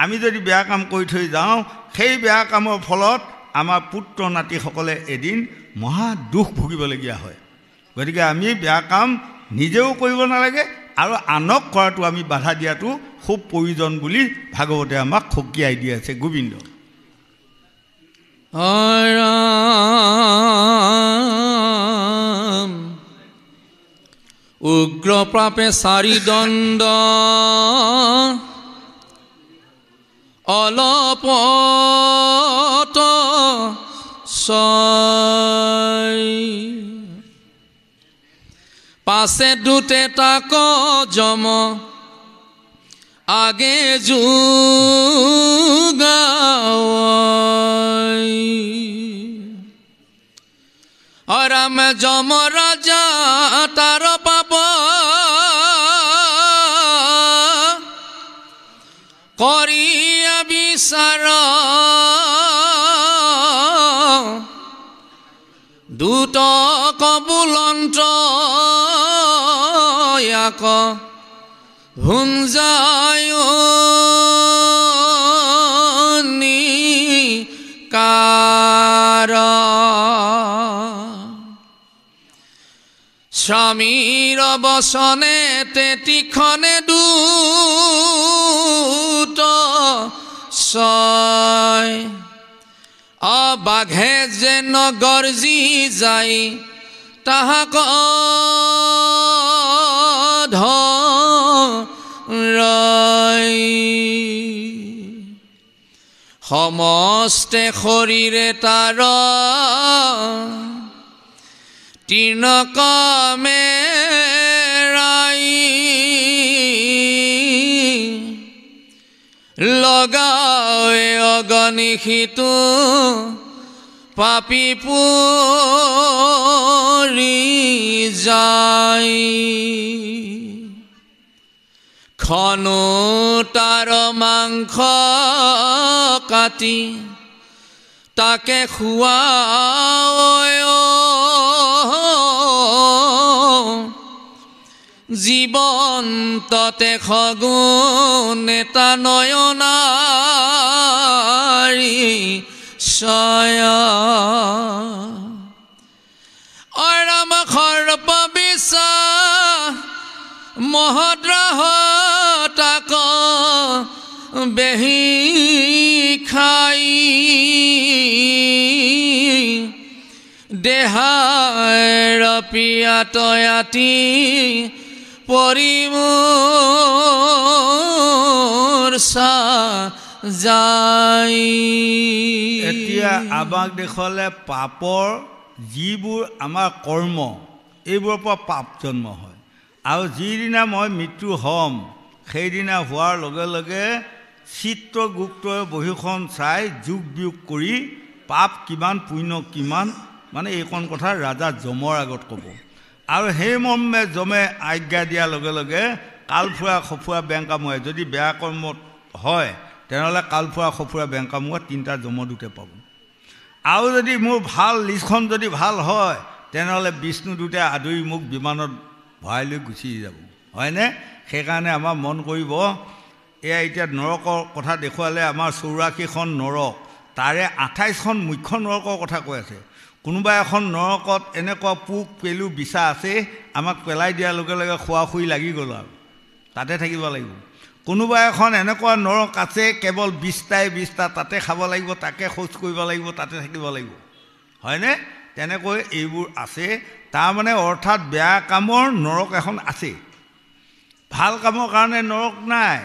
[SPEAKER 1] আমি যদি বেয়া কাম কৰি থৈ যাওঁ সেই বেয়া কামৰ ফলত আমাৰ পুত্ৰ নাতিসকলে এদিন মহা দুখ ভুগিবলগীয়া হয় গতিকে আমি বেয়া কাম নিজেও কৰিব নালাগে আৰু আনক কৰাটো আমি বাধা দিয়াটো খুব প্ৰয়োজন বুলি ভাগৱতে আমাক সকীয়াই দি আছে গোবিন্দ
[SPEAKER 3] আৰাম উগ্ৰ প্ৰাপে চাৰি দণ্ড অলপত পাছে দুটে তাক জম আগে যুগাই অরাম জম রাজা তার পাপ করিয়া বিচার দুট কবুলন্ত ইয়াক ভুঞ্জায় কাৰ স্বামীৰ বচনে তেতিখনে দুট ছয় অবাঘে যেন গৰ্জি যায় তাহাক ধৰাই সমস্তে শৰীৰে তাৰ তৃণকামে ৰাই লগাৱে অগণিষিতো পাপী পৰি যায় খনো তাৰ মাংস কাটি তাকে খুৱায় জীৱন্ততে সগুণ এটা নয়নাৰী ছয় অৰাম সৰ্প বিছা মহদ্ৰাহ তাক বেহি খাই দেহাৰ পিয়াতয়াতি পৰিমূৰ্ছা যায়
[SPEAKER 1] এতিয়া আমাক দেখুৱালে পাপৰ যিবোৰ আমাৰ কৰ্ম এইবোৰৰ পৰা পাপ জন্ম হয় আৰু যিদিনা মই মৃত্যু হ'ম সেইদিনা হোৱাৰ লগে লগে চিত্ৰগুপ্তই বহীখন চাই যোগ বিয়োগ কৰি পাপ কিমান পুণ্য কিমান মানে এইখন কথা ৰাজা যমৰ আগত ক'ব আৰু সেই মৰ্মে যমে আজ্ঞা দিয়াৰ লগে লগে কালফুৰা সফুৰা বেংকামুৱাই যদি বেয়া কৰ্মত হয় তেনেহ'লে কালফুৰা সফুৰা বেংকামুৱা তিনিটা যমদূতে পাব আৰু যদি মোৰ ভাল লিষ্টখন যদি ভাল হয় তেনেহ'লে বিষ্ণুদূতে আদৰি মোক বিমানত ভৰাই লৈ গুচি যাব হয়নে সেইকাৰণে আমাৰ মন কৰিব এয়া এতিয়া নৰকৰ কথা দেখুৱালে আমাৰ 84খন নৰক তাৰে 28খন মুখ্য নৰকৰ কথা কৈ আছে কোনোবা এখন নৰকত এনেকুৱা পোক পেলু বিচা আছে আমাক পেলাই দিয়াৰ লগে লগে খোৱা খুই লাগি গ'ল আৰু তাতে থাকিব লাগিব কোনোবা এখন এনেকুৱা নৰক আছে কেৱল 20টা তাতে খাব লাগিব তাকে শৌচ কৰিব লাগিব তাতে থাকিব লাগিব হয়নে তেনেকৈ এইবোৰ আছে তাৰমানে অৰ্থাৎ বেয়া কামৰ নৰক এখন আছে ভাল কামৰ কাৰণে নৰক নাই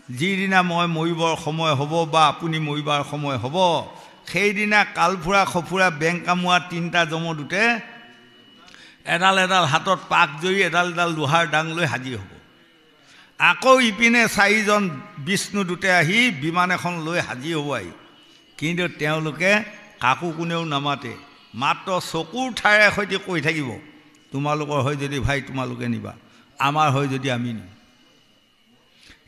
[SPEAKER 1] যিদিনা মই মৰিবৰ সময় হ'ব বা আপুনি মৰিবৰ সময় হ'ব সেইদিনা কালফুৰা খফুৰা বেং কামোৱা 3টা যমদূতে এডাল এডাল হাতত পাক জৰি এডাল এডাল লোহাৰ ডাং লৈ হাজি হ'ব। আকৌ ইপিনে 4জন বিষ্ণুদূতে আহি বিমান এখন লৈ হাজি হ'ব আহি। কিন্তু তেওঁলোকে কাকো কোনেও নামাতে, মাত্ৰ চকুৰ ঠাইৰে সৈতে কৈ থাকিব, তোমালোকৰ হয় যদি ভাই তোমালোকে নিবা, আমাৰ হয় যদি আমি নিম।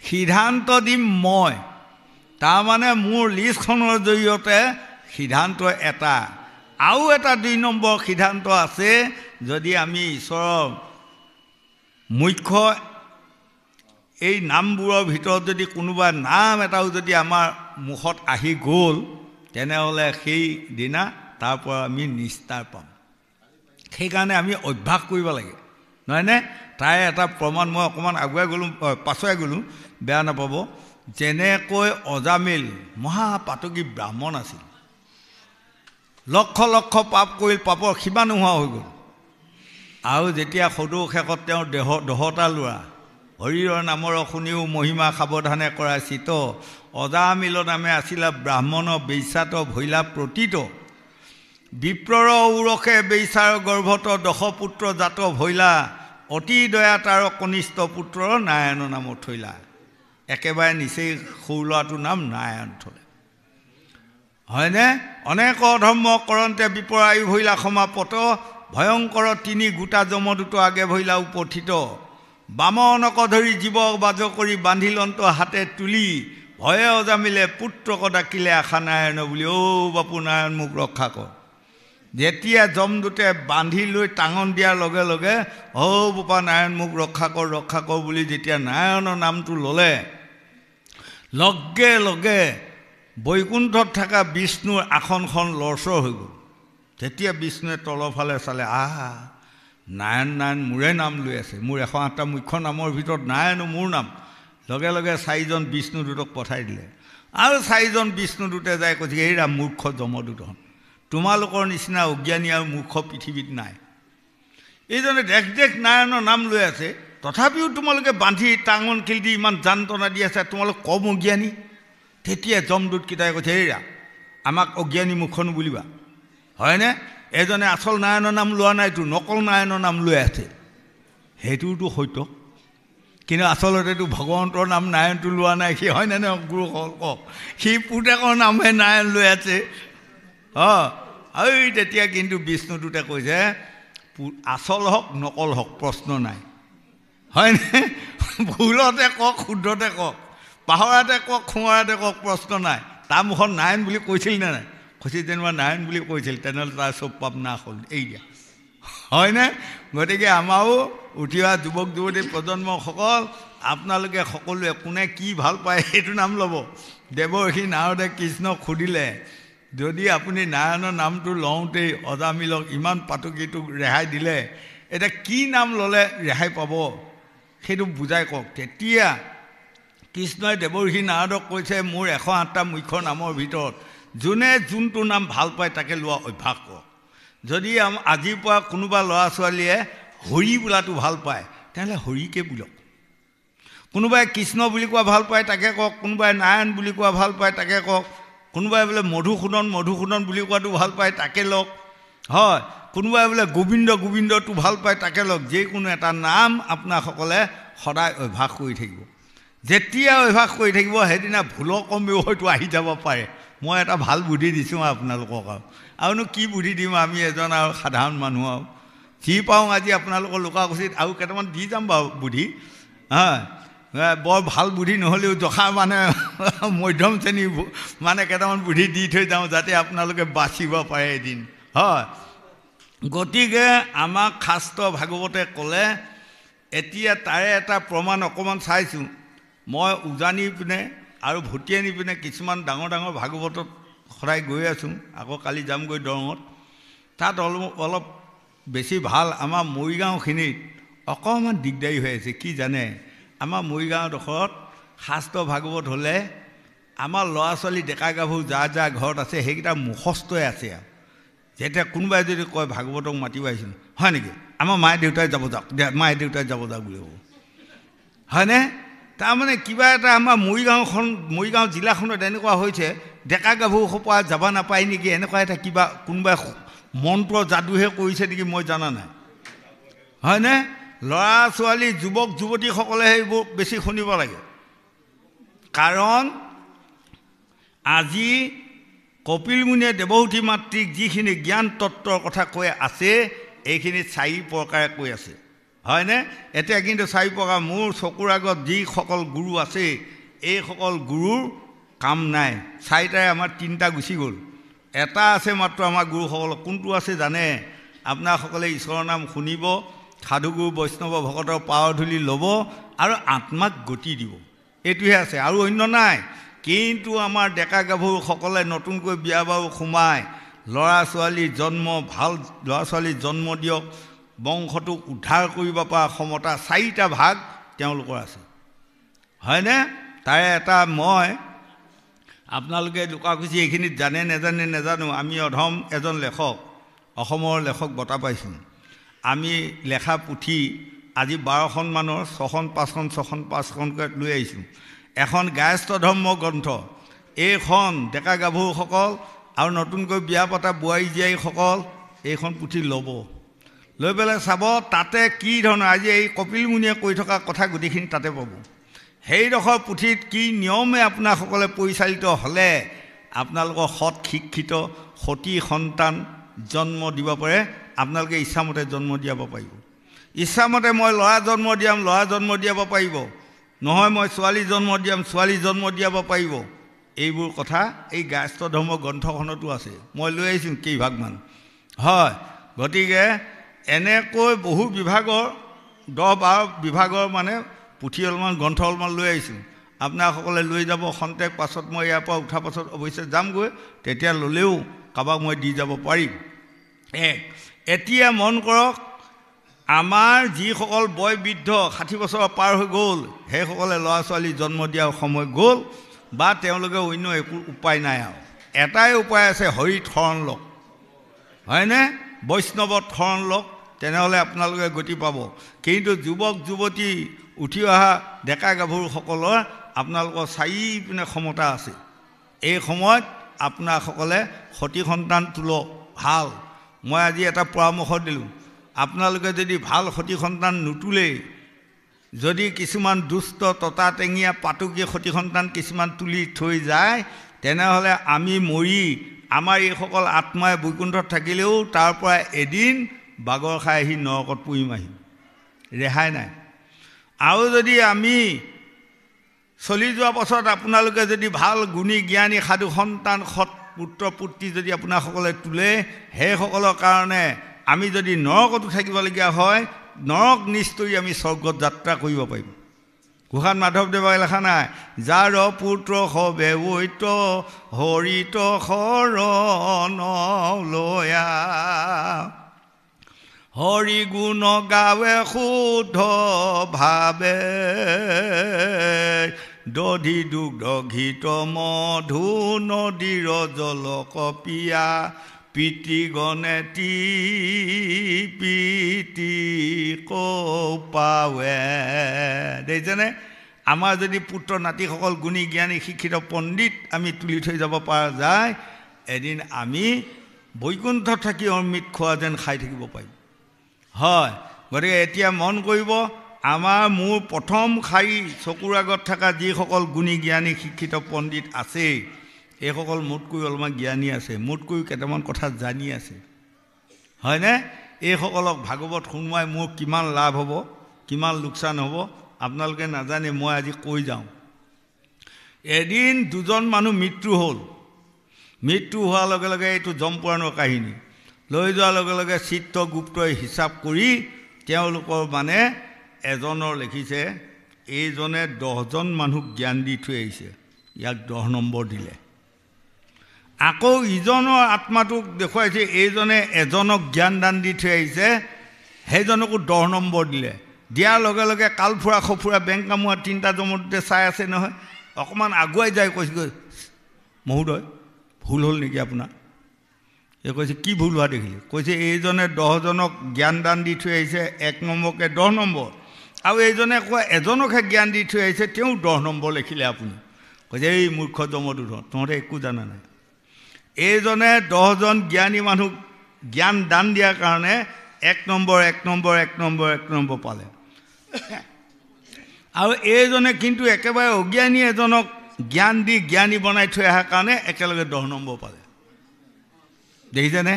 [SPEAKER 1] সিদ্ধান্ত দিম মই, তাৰমানে মোৰ লিষ্টখনৰ জৰিয়তে সিদ্ধান্ত এটা। আৰু এটা 2 নম্বৰ সিদ্ধান্ত আছে, যদি আমি ঈশ্বৰৰ মুখ্য এই নামবোৰৰ ভিতৰত যদি কোনোবা নাম এটাও যদি আমাৰ মুখত আহি গ'ল, তেনেহ'লে সেইদিনা তাৰ পৰা আমি নিস্তাৰ পাম। সেইকাৰণে আমি অভ্যাস কৰিব লাগে, নহয়নে? তাৰে এটা প্ৰমাণ মই অকণমান আগুৱাই গ'লোঁ, পাছুৱাই গ'লোঁ, বেয়া নাপাব। যেনেকৈ অজামিল মহাপাতকী ব্ৰাহ্মণ আছিল, লক্ষ লক্ষ পাপ কৰিল, পাপৰ সীমা নোহোৱা হৈ গ'ল। আৰু যেতিয়া সদৌ শেষত তেওঁৰ 10টা ল'ৰা হৰিৰ নামৰ শুনিও মহিমা সাৱধানে কৰা চিত, অজামিল নামে আছিলা ব্ৰাহ্মণ বেইছাত ভৈলা প্ৰতীত, বিপ্ৰৰ ঔৰসে বেইছাৰ গৰ্ভত 10 পুত্ৰ জাত ভৈলা, অতি দয়া তাৰ কনিষ্ঠ পুত্ৰ নাৰায়ণ নামত থৈলা। একেবাৰে নিচেই সৰু ল'ৰাটোৰ নাম নাৰায়ণ থলে, হয়নে? অনেক অধৰ্ম কৰন্তে বিপৰ আয়ু ভৈলা সমাপত, ভয়ংকৰ 3 গোটা যমদূত আগে ভৈলা উপথিত, বামনক ধৰি জীৱ বাজ কৰি বান্ধিলন্ত হাতে তুলি, ভয়ে অজামিলে পুত্ৰক ডাকিলে আশা নাৰায়ণ বুলি, অ' বাপু নাৰায়ণ মোক ৰক্ষা কৰ। যেতিয়া যমদূতে বান্ধি লৈ টাঙন দিয়াৰ লগে লগে অ' বাপা নাৰায়ণ মোক ৰক্ষা কৰ বুলি যেতিয়া নাৰায়ণৰ নামটো ল'লে, লগে লগে বৈকুণ্ঠত থকা বিষ্ণুৰ আসনখন লৰচৰ হৈ গ'ল। তেতিয়া বিষ্ণুৱে তলৰ ফালে চালে, নাৰায়ণ নাৰায়ণ মোৰে নাম লৈ আছে, মোৰ 108টা মুখ্য নামৰ ভিতৰত নাৰায়ণ মোৰ নাম। লগে লগে 4জন বিষ্ণুদূতক পঠাই দিলে। আৰু 4জন বিষ্ণুদূতে যাই কৈছে, এইৰা মূৰ্খ যমদূতহঁত, তোমালোকৰ নিচিনা অজ্ঞানী আৰু মূৰ্খ পৃথিৱীত নাই। এইজনে দেখ নাৰায়ণৰ নাম লৈ আছে, তথাপিও তোমালোকে বান্ধি টাঙন কিল দি ইমান যান্ত্ৰণা দি আছে, তোমালোক কম অজ্ঞানী। তেতিয়া যমদূতকেইটাই কৈছে, এইৰা আমাক অজ্ঞানী মুখনো বুলিবা, হয়নে? এজনে আচল নাৰায়ণৰ নাম লোৱা নাইতো, নকল নাৰায়ণৰ নাম লৈ আছে। সেইটোতো সত্য, কিন্তু আচলতেতো ভগৱন্তৰ নাম নাৰায়ণটো লোৱা নাই সি, হয়নে নহয় গুৰুসকল? কওক, সি পুতেকৰ নামহে নাৰায়ণ লৈ আছে। এই তেতিয়া কিন্তু বিষ্ণুদূতে কৈছে, আচল হওক নকল হওক প্ৰশ্ন নাই, হয়নে? ভুলতে কওক শুদ্ধতে কওক, পাহৰাতে কওক খুঙৰাতে কওক, প্ৰশ্ন নাই। তাৰ মুখত নাৰায়ণ বুলি কৈছিল নে নাই? কৈছিল, যেনিবা নাৰায়ণ বুলি কৈছিল, তেনেহ'লে তাৰ চব পাপ নাশ হ'ল, এই দিয়া, হয়নে? গতিকে আমাৰো উঠি অহা যুৱক যুৱতী প্ৰজন্মসকল, আপোনালোকে সকলোৱে কোনে কি ভাল পায় সেইটো নাম ল'ব। দেৱৰ্ষি নাৰদে কৃষ্ণক সুধিলে, যদি আপুনি নাৰায়ণৰ নামটো লওঁতেই অজামিলক ইমান পাতকীটোক ৰেহাই দিলে, এতিয়া কি নাম ল'লে ৰেহাই পাব সেইটো বুজাই কওক। তেতিয়া কৃষ্ণই দেৱৰ্ষি নাৰদক কৈছে, মোৰ 108টা মুখ্য নামৰ ভিতৰত যোনে যোনটো নাম ভাল পায় তাকে লোৱা অভ্যাস কৰক। যদি আজিৰ পৰা কোনোবা ল'ৰা ছোৱালীয়ে হৰি বোলাটো ভাল পায়, তেনেহ'লে হৰিকে বোলক। কোনোবাই কৃষ্ণ বুলি কোৱা ভাল পায় তাকে কওক, কোনোবাই নাৰায়ণ বুলি কোৱা ভাল পায় তাকে কওক, কোনোবাই বোলে মধুসূদন বুলি কোৱাটো ভাল পায় তাকে লওক, হয়, কোনোবাই বোলে গোবিন্দটো ভাল পায় তাকে লওক। যিকোনো এটা নাম আপোনাসকলে সদায় অভ্যাস কৰি থাকিব। যেতিয়া অভ্যাস কৰি থাকিব, সেইদিনা ভুলৰ কমেও হয়তো আহি যাব পাৰে। মই এটা ভাল বুদ্ধি দিছোঁ আপোনালোকক, আৰুনো কি বুদ্ধি দিম, আমি এজন আৰু সাধাৰণ মানুহ, আৰু যি পাওঁ আজি আপোনালোকৰ লোকাকুচিত আৰু কেইটামান দি যাম বাৰু বুদ্ধি। বৰ ভাল বুদ্ধি নহ'লেও জখা মানে মধ্যম শ্ৰেণীৰ মানে কেইটামান বুদ্ধি দি থৈ যাওঁ, যাতে আপোনালোকে বাচিব পাৰে এদিন, হয়। গতিকে আমাক শাস্ত্ৰ ভাগৱতে ক'লে, এতিয়া তাৰে এটা প্ৰমাণ অকণমান চাইছোঁ। মই উজানি পিনে আৰু ভটিয়ানি পিনে কিছুমান ডাঙৰ ডাঙৰ ভাগৱতত সদায় গৈ আছোঁ, আকৌ কালি যামগৈ দৰঙত। তাত অলপ বেছি ভাল। আমাৰ মৰিগাঁওখিনিত অকণমান দিগদাৰী হৈ আছে, কি জানে? আমাৰ মৰিগাঁওডোখৰত শাস্ত্ৰ ভাগৱত হ'লে আমাৰ ল'ৰা ছোৱালী ডেকা গাভৰু যাৰ যাৰ ঘৰত আছে সেইকেইটা মুখস্থই আছে। আৰু যেতিয়া কোনোবাই যদি কয় ভাগৱতক মাতিব আহিছিলোঁ, হয় নেকি? আমাৰ মায়ে দেউতাই যাব যাওক বুলি ক'ব, হয়নে? তাৰমানে কিবা এটা আমাৰ মৰিগাঁও জিলাখনত এনেকুৱা হৈছে ডেকা গাভৰুসোপা যাব নাপায় নেকি, এনেকুৱা এটা কিবা কোনোবাই মন্ত্ৰ যাদুহে কৰিছে নেকি মই জানা নাই, হয়নে? ল'ৰা ছোৱালী যুৱক যুৱতীসকলেহে এইবোৰ বেছি শুনিব লাগে। কাৰণ আজি কপিল মুনিয়ে দেৱহূতি মাতৃক যিখিনি জ্ঞান তত্ত্বৰ কথা কৈ আছে এইখিনি 4 প্ৰকাৰে কৈ আছে, হয়নে? এতিয়া কিন্তু 4 প্ৰকাৰ মোৰ চকুৰ আগত যিসকল গুৰু আছে এইসকল গুৰুৰ কাম নাই। 4টাৰে আমাৰ 3টা গুচি গ'ল, এটা আছে মাত্ৰ আমাৰ গুৰুসকল। কোনটো আছে জানে? আপোনাসকলে ঈশ্বৰৰ নাম শুনিব, সাধুগুৰু বৈষ্ণৱ ভকতৰ পাৱাৰ ধূলি ল'ব আৰু আত্মাক গতি দিব, এইটোহে আছে, আৰু অন্য নাই। কিন্তু আমাৰ ডেকা গাভৰুসকলে নতুনকৈ বিয়া বাৰু সোমাই ল'ৰা ছোৱালী জন্ম, ভাল ল'ৰা ছোৱালী জন্ম দিয়ক, বংশটোক উদ্ধাৰ কৰিব পৰা ক্ষমতা 4টা ভাগ তেওঁলোকৰ আছে, হয়নে? তাৰে এটা মই আপোনালোকে লুকাকুচি এইখিনিত জানে নেজানে নেজানো, আমি অধম এজন লেখক, অসমৰ লেখক বঁটা পাইছোঁ। আমি লেখা পুথি আজি 12খনমানৰ 6খন 5খনকৈ লৈ আহিছোঁ। এখন গায়স্থ ধৰ্ম গ্ৰন্থ, এইখন ডেকা গাভৰুসকল আৰু নতুনকৈ বিয়া পতা বোৱাৰী জীয়াৰীসকল এইখন পুথি ল'ব, লৈ পেলাই চাব তাতে কি ধৰণৰ আজি এই কপিল মুনিয়ে কৈ থকা কথা গোটেইখিনি তাতে পাব। সেইডোখৰ পুথিত কি নিয়মে আপোনাসকলে পৰিচালিত হ'লে আপোনালোকৰ সৎ শিক্ষিত সতী সন্তান জন্ম দিব পাৰে, আপোনালোকে ইচ্ছামতে জন্ম দিয়াব পাৰিব। ইচ্ছামতে মই ল'ৰা জন্ম দিয়াম, ল'ৰা জন্ম দিয়াব পাৰিব, নহয় মই ছোৱালী জন্ম দিয়াম, ছোৱালী জন্ম দিয়াব পাৰিব। এইবোৰ কথা এই গায়স্থ ধৰ্ম গ্ৰন্থখনতো আছে, মই লৈ আহিছোঁ কেইভাগমান, হয়। গতিকে এনেকৈ বহু বিভাগৰ 10-12 বিভাগৰ মানে পুথি অলপমান গ্ৰন্থ অলপমান লৈ আহিছোঁ, আপোনাসকলে লৈ যাব খন্তেক পাছত। মই ইয়াৰ পৰা উঠাৰ পাছত অৱশ্যে যামগৈ, তেতিয়া ল'লেও কাৰোবাক মই দি যাব পাৰিম। এতিয়া মন কৰক, আমাৰ যিসকল বয়বৃদ্ধ 60 বছৰ পাৰ হৈ গ'ল সেইসকলে ল'ৰা ছোৱালী জন্ম দিয়াৰ সময় গ'ল, বা তেওঁলোকে অন্য একো উপায় নাই। আৰু এটাই উপায় আছে, হৰিত শৰণ লওক, হয়নে? বৈষ্ণৱত শৰণ লওক, তেনেহ'লে আপোনালোকে গতি পাব। কিন্তু যুৱক যুৱতী উঠি অহা ডেকা গাভৰুসকলৰ আপোনালোকৰ 4 পিনে ক্ষমতা আছে। এই সময়ত আপোনাসকলে সতী সন্তান তোলক, ভাল। মই আজি এটা পৰামৰ্শ দিলোঁ, আপোনালোকে যদি ভাল সতী সন্তান নুতোলেই, যদি কিছুমান দুষ্ট ততা টেঙীয়া পাতুকী সতী সন্তান কিছুমান তুলি থৈ যায়, তেনেহ'লে আমি মৰি আমাৰ এইসকল আত্মাই বৈকুণ্ঠত থাকিলেও তাৰ পৰা এদিন বাগৰ খাই আহি নৰকত পৰিম, আহিম, ৰেহাই নাই। আৰু যদি আমি চলি যোৱাৰ পাছত আপোনালোকে যদি ভাল গুণী জ্ঞানী সাধু সন্তান সৎ পুত্ৰ পুত্ৰী যদি আপোনাসকলে তোলে, সেইসকলৰ কাৰণে আমি যদি নৰকতো থাকিবলগীয়া হয়, নৰক নিস্তৰি আমি স্বৰ্গত যাত্ৰা কৰিব পাৰিম। গোসাঁত মাধৱদেৱে লেখা নাই, যাৰ পুত্ৰ হবে ঐত হৰিত শৰণ লয়া, হৰি গুণ গাৱে শুদ্ধ ভাৱে, দধি দুগ্ধ ঘিত মধু নদীৰ জল কপিয়া, পিতৃগণে পিতি কপাৱে। দেখিছেনে? আমাৰ যদি পুত্ৰ নাতিসকল গুণী জ্ঞানী শিক্ষিত পণ্ডিত আমি তুলি থৈ যাব পৰা যায়, এদিন আমি বৈকুণ্ঠত থাকি অমৃত খোৱা যেন খাই থাকিব পাৰিম, হয়। গতিকে এতিয়া মন কৰিব, মোৰ প্ৰথম শাৰী চকুৰ আগত থকা যিসকল গুণী জ্ঞানী শিক্ষিত পণ্ডিত আছে, এইসকল মোতকৈ অলপমান জ্ঞানী আছে, মোতকৈ কেইটামান কথা জানি আছে, হয়নে? এইসকলক ভাগৱত শুনোৱাই মোৰ কিমান লাভ হ'ব, কিমান লোকচান হ'ব আপোনালোকে নাজানে, মই আজি কৈ যাওঁ। এদিন 2জন মানুহ মৃত্যু হ'ল, মৃত্যু হোৱাৰ লগে লগে এইটো যমপুৰাণৰ কাহিনী, লৈ যোৱাৰ লগে লগে চিত্ৰগুপ্তই হিচাপ কৰি তেওঁলোকৰ মানে এজনৰ লিখিছে, এইজনে 10জন মানুহক জ্ঞান দি থৈ আহিছে, ইয়াক 10 নম্বৰ দিলে। আকৌ ইজনৰ আত্মাটোক দেখুৱাইছে, এইজনে এজনক জ্ঞান দান দি থৈ আহিছে, সেইজনকো 10 নম্বৰ দিলে। দিয়াৰ লগে লগে কালফুৰা সফুৰা বেংক কামোৱা 3টা জমতে চাই আছে নহয়, অকণমান আগুৱাই যায়, কৈছেগৈ, মহোদয় ভুল হ'ল নেকি আপোনাৰ? এই কৈছে, কি ভুল হোৱা দেখিলে? কৈছে, এইজনে 10জনক জ্ঞান দান দি থৈ আহিছে, 1 নম্বৰকৈ 10 নম্বৰ, আৰু এইজনে কয় এজনকহে জ্ঞান দি থৈ আহিছে তেওঁ 10 নম্বৰ লিখিলে আপুনি কৈছে এই মূৰ্খ জমদূত তহঁতে একো জানা নাই এইজনে 10জন জ্ঞানী মানুহ জ্ঞান দান দিয়াৰ কাৰণে 1 নম্বৰ পালে আৰু এইজনে কিন্তু একেবাৰে অজ্ঞানী এজনক জ্ঞান দি জ্ঞানী বনাই থৈ অহাৰ কাৰণে একেলগে 10 নম্বৰ পালে দেখিছেনে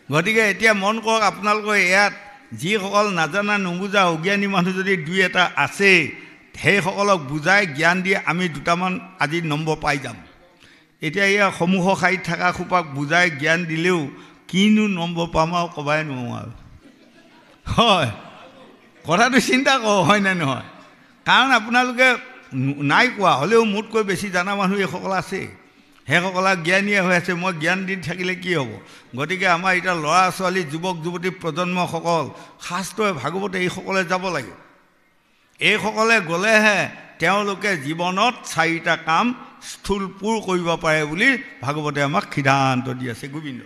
[SPEAKER 1] গতিকে এতিয়া মন কৰক আপোনালোকৰ ইয়াত যিসকল নাজানা নুবুজা অজ্ঞানী মানুহ যদি 2-এটা আছে সেইসকলক বুজাই জ্ঞান দি আমি 2টামান আজি নম্বৰ পাই যাম এতিয়া এয়া সমূহ খাই থকা খোপাক বুজাই জ্ঞান দিলেও কিনো নম্বৰ পাম আৰু ক'বাই নোৱাৰোঁ আৰু হয় কথাটো চিন্তা কৰক হয় নে নহয় কাৰণ আপোনালোকে নাই কোৱা হ'লেও মোতকৈ বেছি জানা মানুহ এইসকল আছে সেইসকলক জ্ঞানীয়ে হৈ আছে মই জ্ঞান দি থাকিলে কি হ'ব গতিকে আমাৰ এতিয়া ল'ৰা ছোৱালী যুৱক যুৱতী প্ৰজন্মসকল শাস্ত্ৰই ভাগৱতে এইসকলে যাব লাগে এইসকলে গ'লেহে তেওঁলোকে জীৱনত 4টা কাম স্থূলপূৰ কৰিব পাৰে বুলি ভাগৱতে আমাক সিদ্ধান্ত দি আছে গোবিন্দ